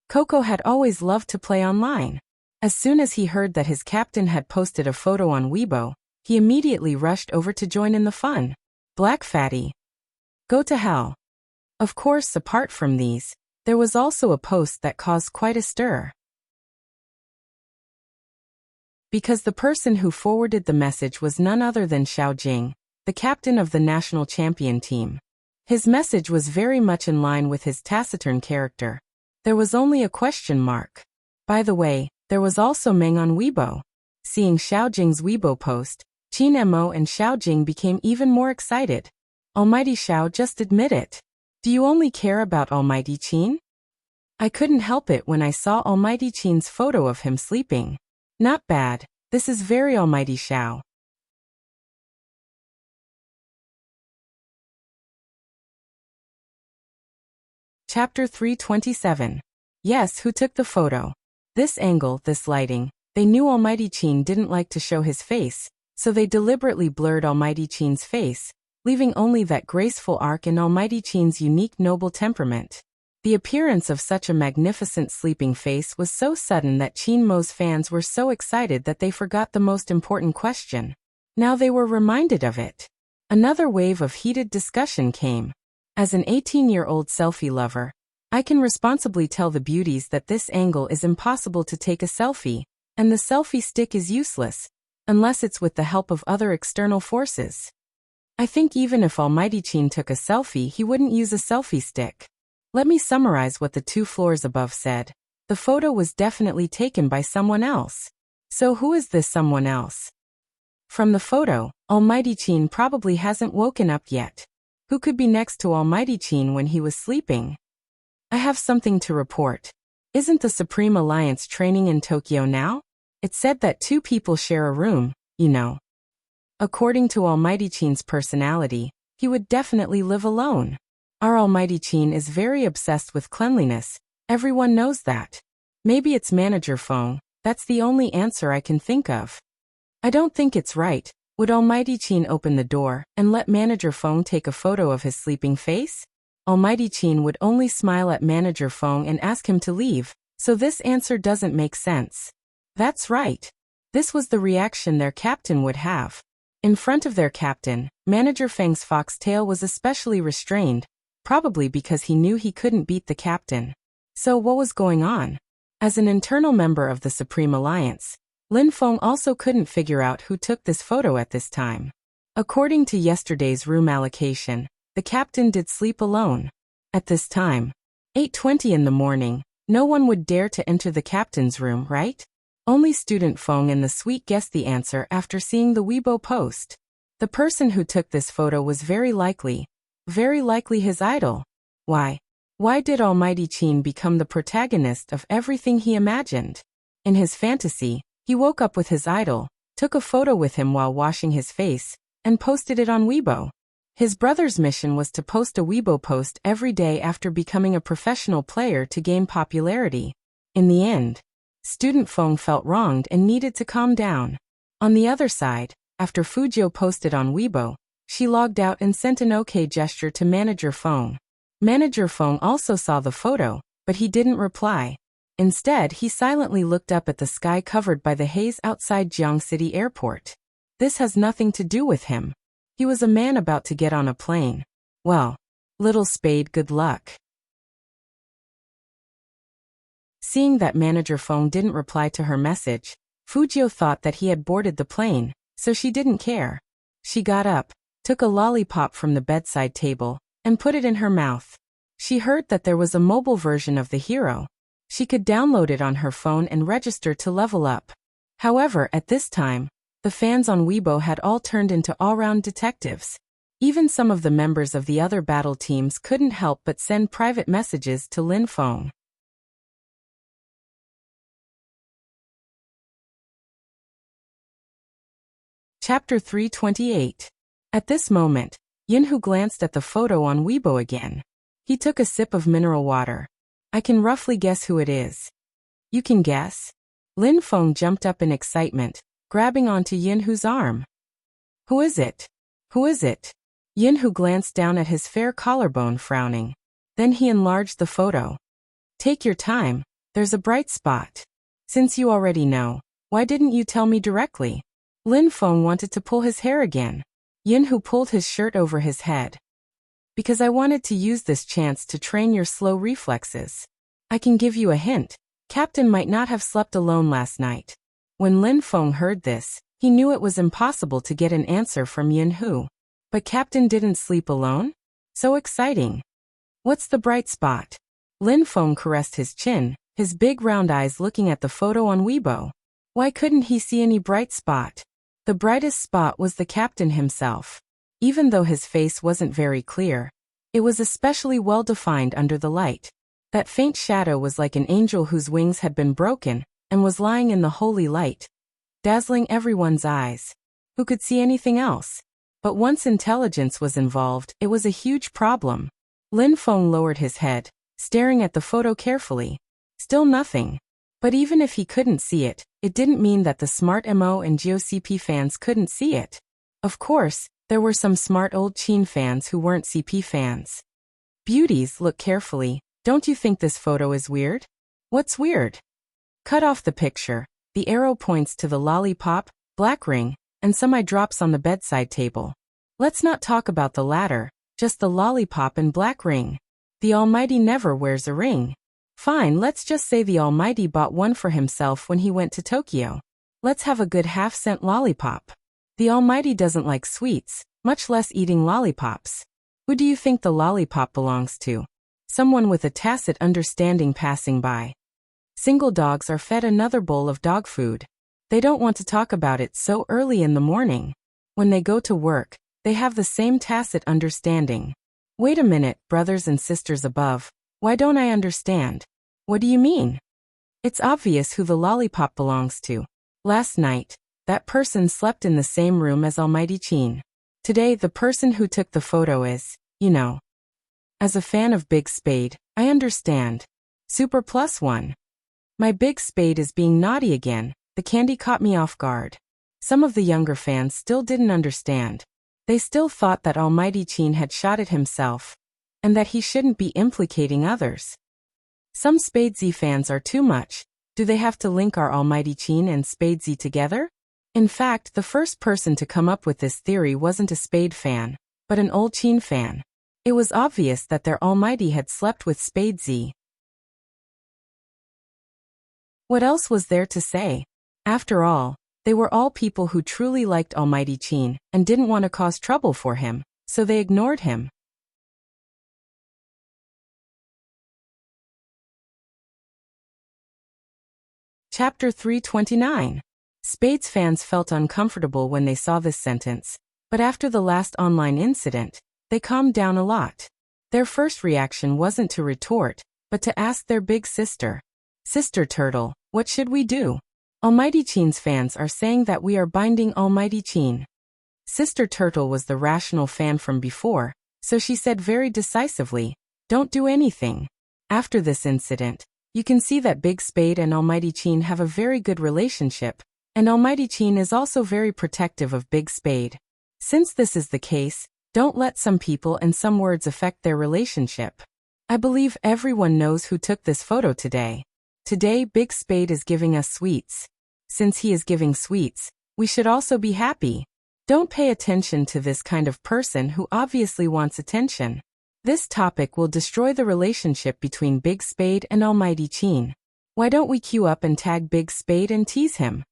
Coco had always loved to play online. As soon as he heard that his captain had posted a photo on Weibo, he immediately rushed over to join in the fun. Black Fatty. Go to hell. Of course, apart from these, there was also a post that caused quite a stir. Because the person who forwarded the message was none other than Xiao Jing, the captain of the national champion team. His message was very much in line with his taciturn character. There was only a question mark. By the way, there was also Meng on Weibo. Seeing Xiao Jing's Weibo post, Qin Mo and Xiao Jing became even more excited. "Almighty Xiao, just admit it. Do you only care about Almighty Qin?" "I couldn't help it when I saw Almighty Qin's photo of him sleeping. Not bad. This is very Almighty Xiao." Chapter 327. Yes, who took the photo? This angle, this lighting. They knew Almighty Qin didn't like to show his face, so they deliberately blurred Almighty Qin's face, leaving only that graceful arc in Almighty Chin's unique noble temperament. The appearance of such a magnificent sleeping face was so sudden that Chin Mo's fans were so excited that they forgot the most important question. Now they were reminded of it. Another wave of heated discussion came. As an 18-year-old selfie lover, I can responsibly tell the beauties that this angle is impossible to take a selfie, and the selfie stick is useless, unless it's with the help of other external forces. I think even if Almighty Chin took a selfie, he wouldn't use a selfie stick. Let me summarize what the 2 floors above said. The photo was definitely taken by someone else. So who is this someone else? From the photo, Almighty Chin probably hasn't woken up yet. Who could be next to Almighty Chin when he was sleeping? I have something to report. Isn't the Supreme Alliance training in Tokyo now? It said that 2 people share a room, you know. According to Almighty Chin's personality, he would definitely live alone. Our Almighty Chin is very obsessed with cleanliness, everyone knows that. Maybe it's Manager Feng, that's the only answer I can think of. I don't think it's right. Would Almighty Chin open the door and let Manager Feng take a photo of his sleeping face? Almighty Chin would only smile at Manager Feng and ask him to leave, so this answer doesn't make sense. That's right. This was the reaction their captain would have. In front of their captain, Manager Feng's foxtail was especially restrained, probably because he knew he couldn't beat the captain. So what was going on? As an internal member of the Supreme Alliance, Lin Feng also couldn't figure out who took this photo at this time. According to yesterday's room allocation, the captain did sleep alone. At this time, 8:20 in the morning, no one would dare to enter the captain's room, right? Only Student Feng and the suite guessed the answer after seeing the Weibo post. The person who took this photo was very likely his idol. Why did Almighty Chin become the protagonist of everything he imagined? In his fantasy, he woke up with his idol, took a photo with him while washing his face, and posted it on Weibo. His brother's mission was to post a Weibo post every day after becoming a professional player to gain popularity. In the end, Student Feng felt wronged and needed to calm down. On the other side, after Fujio posted on Weibo, she logged out and sent an OK gesture to Manager Feng. Manager Feng also saw the photo, but he didn't reply. Instead, he silently looked up at the sky covered by the haze outside Jiang City Airport. This has nothing to do with him. He was a man about to get on a plane. Well, little spade, good luck. Seeing that Manager Feng didn't reply to her message, Fujio thought that he had boarded the plane, so she didn't care. She got up, took a lollipop from the bedside table, and put it in her mouth. She heard that there was a mobile version of the hero. She could download it on her phone and register to level up. However, at this time, the fans on Weibo had all turned into all-round detectives. Even some of the members of the other battle teams couldn't help but send private messages to Lin Feng. Chapter 328. At this moment, Yinhu glanced at the photo on Weibo again. He took a sip of mineral water. I can roughly guess who it is. You can guess? Lin Feng jumped up in excitement, grabbing onto Yinhu's arm. Who is it? Who is it? Yinhu glanced down at his fair collarbone, frowning. Then he enlarged the photo. Take your time, there's a bright spot. Since you already know, why didn't you tell me directly? Lin Feng wanted to pull his hair again. Yinhu pulled his shirt over his head. Because I wanted to use this chance to train your slow reflexes. I can give you a hint. Captain might not have slept alone last night. When Lin Feng heard this, he knew it was impossible to get an answer from Yinhu. But Captain didn't sleep alone? So exciting. What's the bright spot? Lin Feng caressed his chin, his big round eyes looking at the photo on Weibo. Why couldn't he see any bright spot? The brightest spot was the captain himself. Even though his face wasn't very clear, it was especially well defined under the light. That faint shadow was like an angel whose wings had been broken and was lying in the holy light, dazzling everyone's eyes. Who could see anything else? But once intelligence was involved, it was a huge problem. Lin Feng lowered his head, staring at the photo carefully. Still nothing. But even if he couldn't see it, it didn't mean that the smart MO and GOCP fans couldn't see it. Of course, There were some smart old Chin fans who weren't CP fans. Beauties, look carefully. Don't you think this photo is weird? What's weird? Cut off the picture. The arrow points to the lollipop, black ring, and some eye drops on the bedside table. Let's not talk about the latter, just the lollipop and black ring. The Almighty never wears a ring. Fine, let's just say the Almighty bought one for himself when he went to Tokyo. Let's have a good half-cent lollipop. The Almighty doesn't like sweets, much less eating lollipops. Who do you think the lollipop belongs to? Someone with a tacit understanding passing by. Single dogs are fed another bowl of dog food. They don't want to talk about it so early in the morning. When they go to work, they have the same tacit understanding. Wait a minute, brothers and sisters above. Why don't I understand? What do you mean? It's obvious who the lollipop belongs to. Last night, that person slept in the same room as Almighty Chin. Today, the person who took the photo is, you know. As a fan of Big Spade, I understand. Super plus one. My Big Spade is being naughty again. The candy caught me off guard. Some of the younger fans still didn't understand. They still thought that Almighty Chin had shot it himself, and that he shouldn't be implicating others. Some Spadesy fans are too much. Do they have to link our Almighty Chin and Spadesy together? In fact, the first person to come up with this theory wasn't a Spade fan, but an old Chin fan. It was obvious that their Almighty had slept with Spadesy. What else was there to say? After all, they were all people who truly liked Almighty Chin and didn't want to cause trouble for him, so they ignored him. Chapter 329. Spades fans felt uncomfortable when they saw this sentence, but after the last online incident, they calmed down a lot. Their first reaction wasn't to retort, but to ask their big sister, "Sister Turtle, what should we do? Almighty Chin's fans are saying that we are binding Almighty Chin." Sister Turtle was the rational fan from before, so she said very decisively, "Don't do anything." After this incident, you can see that Big Spade and Almighty Chin have a very good relationship, and Almighty Chin is also very protective of Big Spade. Since this is the case, don't let some people and some words affect their relationship. I believe everyone knows who took this photo today. Today, Big Spade is giving us sweets. Since he is giving sweets, we should also be happy. Don't pay attention to this kind of person who obviously wants attention. This topic will destroy the relationship between Big Spade and Almighty Chin. Why don't we queue up and tag Big Spade and tease him?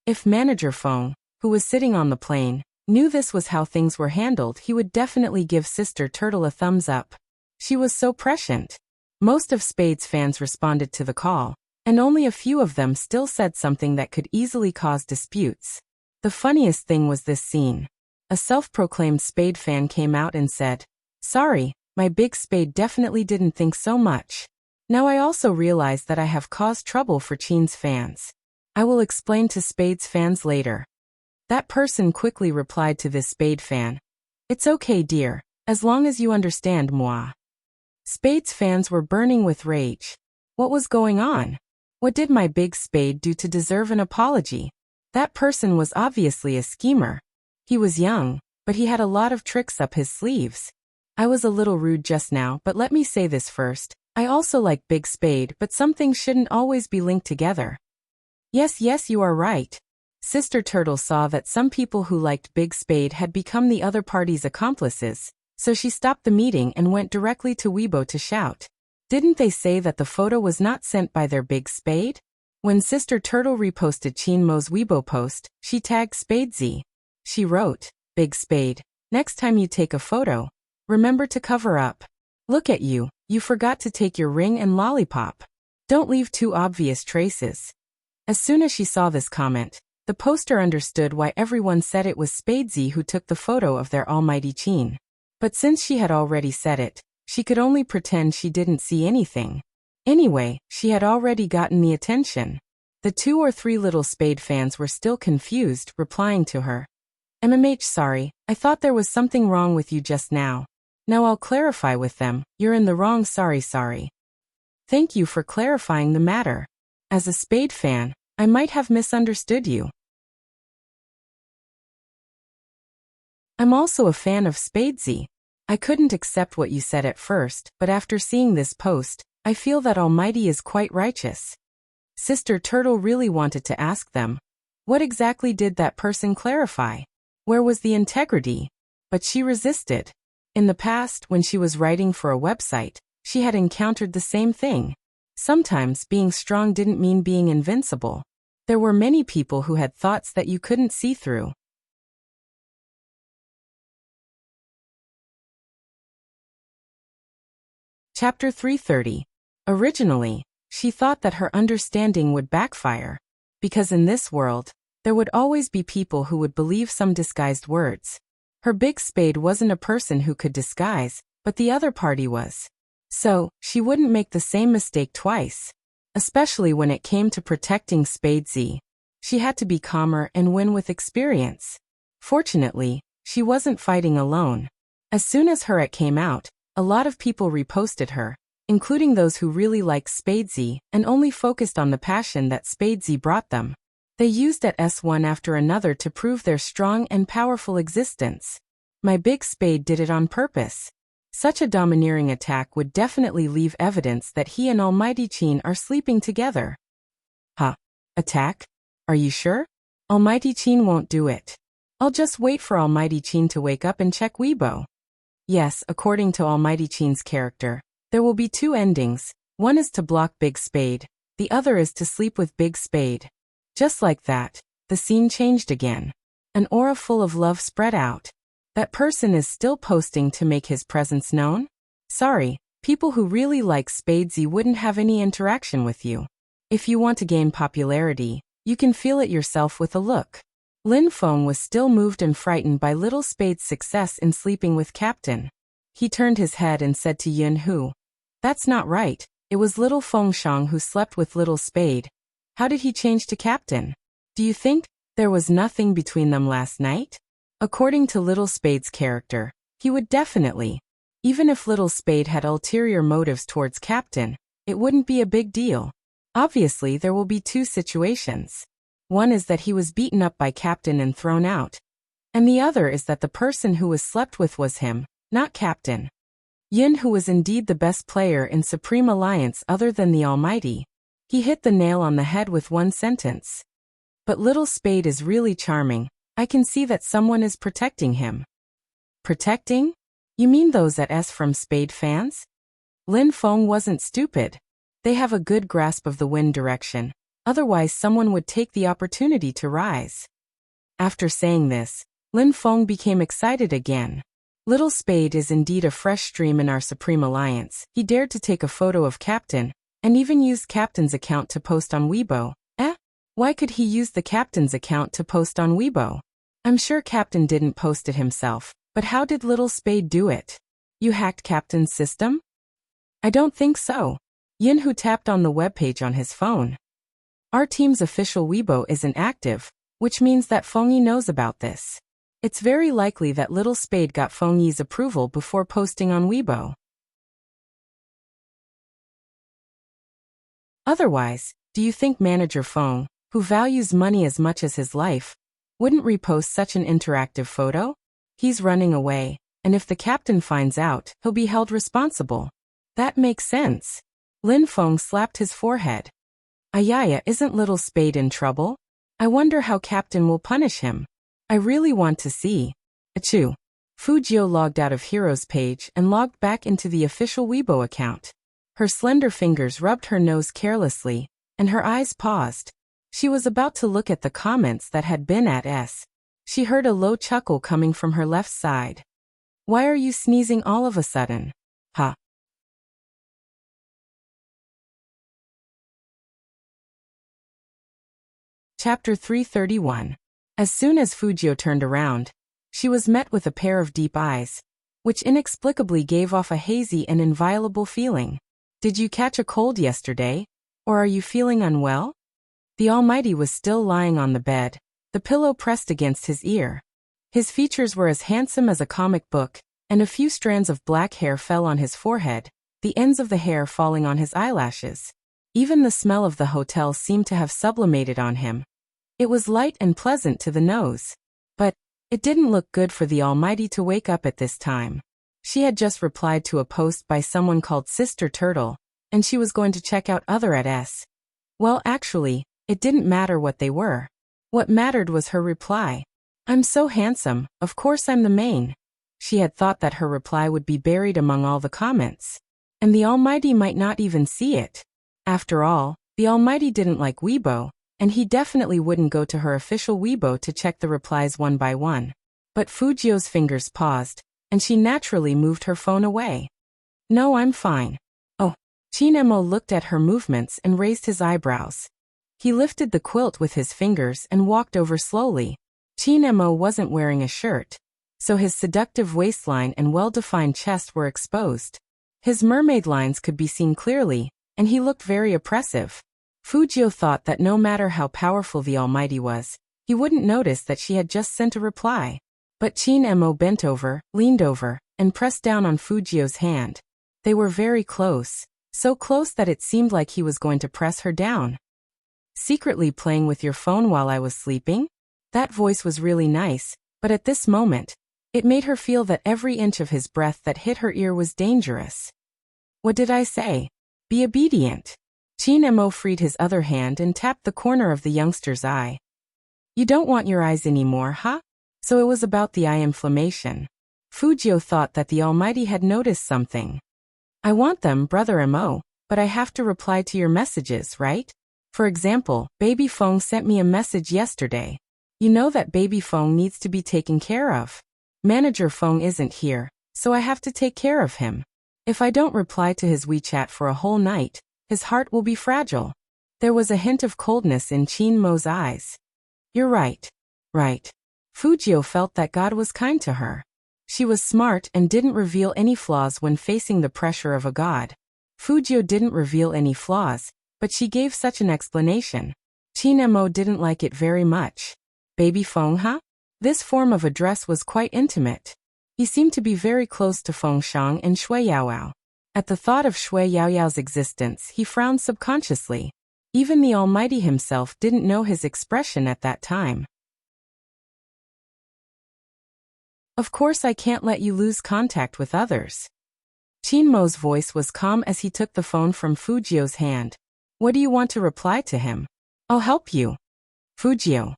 If Manager Fong, who was sitting on the plane, knew this was how things were handled, he would definitely give Sister Turtle a thumbs up. She was so prescient. Most of Spade's fans responded to the call, and only a few of them still said something that could easily cause disputes. The funniest thing was this scene. A self-proclaimed Spade fan came out and said, "Sorry, my Big Spade definitely didn't think so much. Now I also realize that I have caused trouble for Chin's fans. I will explain to Spade's fans later." That person quickly replied to this Spade fan, "It's okay, dear, as long as you understand moi." Spade's fans were burning with rage. What was going on? What did my Big Spade do to deserve an apology? That person was obviously a schemer. He was young, but he had a lot of tricks up his sleeves. I was a little rude just now, but let me say this first. I also like Big Spade, but some things shouldn't always be linked together. Yes, you are right. Sister Turtle saw that some people who liked Big Spade had become the other party's accomplices, so she stopped the meeting and went directly to Weibo to shout. Didn't they say that the photo was not sent by their Big Spade? When Sister Turtle reposted Chin Mo's Weibo post, she tagged Spadesy. She wrote, "Big Spade, next time you take a photo, remember to cover up. Look at you, you forgot to take your ring and lollipop. Don't leave too obvious traces." As soon as she saw this comment, the poster understood why everyone said it was Spadesy who took the photo of their Almighty Chin. But since she had already said it, she could only pretend she didn't see anything. Anyway, she had already gotten the attention. The 2 or 3 little Spade fans were still confused, replying to her, "MMH, sorry, I thought there was something wrong with you just now. Now I'll clarify with them, you're in the wrong, sorry. Thank you for clarifying the matter. As a Spade fan, I might have misunderstood you." I'm also a fan of Spadesy. I couldn't accept what you said at first, but after seeing this post, I feel that Almighty is quite righteous. Sister Turtle really wanted to ask them, what exactly did that person clarify? Where was the integrity? But she resisted. In the past, when she was writing for a website, she had encountered the same thing. Sometimes being strong didn't mean being invincible. There were many people who had thoughts that you couldn't see through. Chapter 330. Originally, she thought that her understanding would backfire, because in this world, there would always be people who would believe some disguised words. Her big spade wasn't a person who could disguise, but the other party was. So, she wouldn't make the same mistake twice. Especially when it came to protecting Spadesy. She had to be calmer and win with experience. Fortunately, she wasn't fighting alone. As soon as her it came out, a lot of people reposted her, including those who really liked Spadesy and only focused on the passion that Spadesy brought them. They used it as one after another to prove their strong and powerful existence. My big spade did it on purpose. Such a domineering attack would definitely leave evidence that he and Almighty Chin are sleeping together. Attack? Are you sure? Almighty Chin won't do it. I'll just wait for Almighty Chin to wake up and check Weibo. Yes, according to Almighty Chin's character, there will be two endings. One is to block Big Spade, the other is to sleep with Big Spade. Just like that, the scene changed again. An aura full of love spread out. That person is still posting to make his presence known? Sorry, people who really like Spadesy wouldn't have any interaction with you. If you want to gain popularity, you can feel it yourself with a look. Lin Feng was still moved and frightened by Little Spade's success in sleeping with Captain. He turned his head and said to Yin Hu, "That's not right, it was Little Feng Shang who slept with Little Spade. How did he change to Captain? Do you think there was nothing between them last night?" According to Little Spade's character, he would definitely. Even if Little Spade had ulterior motives towards Captain, it wouldn't be a big deal. Obviously, there will be two situations. One is that he was beaten up by Captain and thrown out. And the other is that the person who was slept with was him, not Captain. Yin, who was indeed the best player in Supreme Alliance other than the Almighty. He hit the nail on the head with one sentence. But Little Spade is really charming. I can see that someone is protecting him. Protecting? You mean those at S from Spade fans? Lin Feng wasn't stupid. They have a good grasp of the wind direction. Otherwise someone would take the opportunity to rise. After saying this, Lin Feng became excited again. Little Spade is indeed a fresh stream in our Supreme Alliance. He dared to take a photo of Captain, and even used Captain's account to post on Weibo. Why could he use the Captain's account to post on Weibo? I'm sure Captain didn't post it himself, but how did Little Spade do it? You hacked Captain's system? I don't think so. Yin Hu tapped on the webpage on his phone. Our team's official Weibo isn't active, which means that Feng Yi knows about this. It's very likely that Little Spade got Feng Yi's approval before posting on Weibo. Otherwise, do you think Manager Feng, who values money as much as his life, wouldn't repost such an interactive photo? He's running away, and if the Captain finds out, he'll be held responsible. That makes sense. Lin Feng slapped his forehead. Ayaya, isn't Little Spade in trouble? I wonder how Captain will punish him. I really want to see. Achoo. Fujio logged out of Heroes page and logged back into the official Weibo account. Her slender fingers rubbed her nose carelessly, and her eyes paused. She was about to look at the comments that had been at S. She heard a low chuckle coming from her left side. Why are you sneezing all of a sudden? Chapter 331. As soon as Fujio turned around, she was met with a pair of deep eyes, which inexplicably gave off a hazy and inviolable feeling. Did you catch a cold yesterday? Or are you feeling unwell? The Almighty was still lying on the bed, the pillow pressed against his ear. His features were as handsome as a comic book, and a few strands of black hair fell on his forehead, the ends of the hair falling on his eyelashes. Even the smell of the hotel seemed to have sublimated on him. It was light and pleasant to the nose. But, It didn't look good for the Almighty to wake up at this time. She had just replied to a post by someone called Sister Turtle, and she was going to check out other @s. Well, actually, it didn't matter what they were. What mattered was her reply. I'm so handsome, of course I'm the main. She had thought that her reply would be buried among all the comments, and the Almighty might not even see it. After all, the Almighty didn't like Weibo, and he definitely wouldn't go to her official Weibo to check the replies one by one. But Fujio's fingers paused, and she naturally moved her phone away. No, I'm fine. Oh. Chinemo looked at her movements and raised his eyebrows. He lifted the quilt with his fingers and walked over slowly. Chinemo wasn't wearing a shirt, so his seductive waistline and well-defined chest were exposed. His mermaid lines could be seen clearly, and he looked very oppressive. Fujio thought that no matter how powerful the Almighty was, he wouldn't notice that she had just sent a reply. But Chinemo bent over, leaned over, and pressed down on Fujio's hand. They were very close, so close that it seemed like he was going to press her down. Secretly playing with your phone while I was sleeping? That voice was really nice, but at this moment, it made her feel that every inch of his breath that hit her ear was dangerous. What did I say? Be obedient. Chinemo freed his other hand and tapped the corner of the youngster's eye. You don't want your eyes anymore, huh? So it was about the eye inflammation. Fujio thought that the Almighty had noticed something. I want them, Brother Mo, but I have to reply to your messages, right? For example, Baby Feng sent me a message yesterday. You know that Baby Feng needs to be taken care of. Manager Feng isn't here, so I have to take care of him. If I don't reply to his WeChat for a whole night, his heart will be fragile. There was a hint of coldness in Chinmo's eyes. You're right. Right. Fujio felt that God was kind to her. She was smart and didn't reveal any flaws when facing the pressure of a god. Fujio didn't reveal any flaws, but she gave such an explanation. Chinemo didn't like it very much. Baby Feng, huh? This form of address was quite intimate. He seemed to be very close to Feng Shang and Shui Yaoyao. At the thought of Shui Yaoyao's existence, he frowned subconsciously. Even the Almighty himself didn't know his expression at that time. Of course I can't let you lose contact with others. Chinmo's voice was calm as he took the phone from Fujio's hand. What do you want to reply to him? I'll help you. Fujio.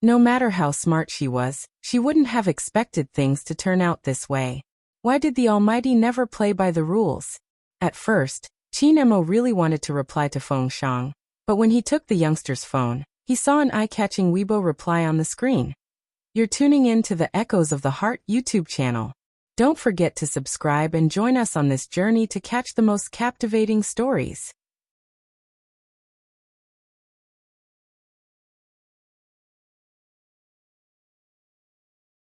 No matter how smart she was, she wouldn't have expected things to turn out this way. Why did the Almighty never play by the rules? At first, Chinemo really wanted to reply to Feng Shang, but when he took the youngster's phone, he saw an eye-catching Weibo reply on the screen. You're tuning in to the Echoes of the Heart YouTube channel. Don't forget to subscribe and join us on this journey to catch the most captivating stories.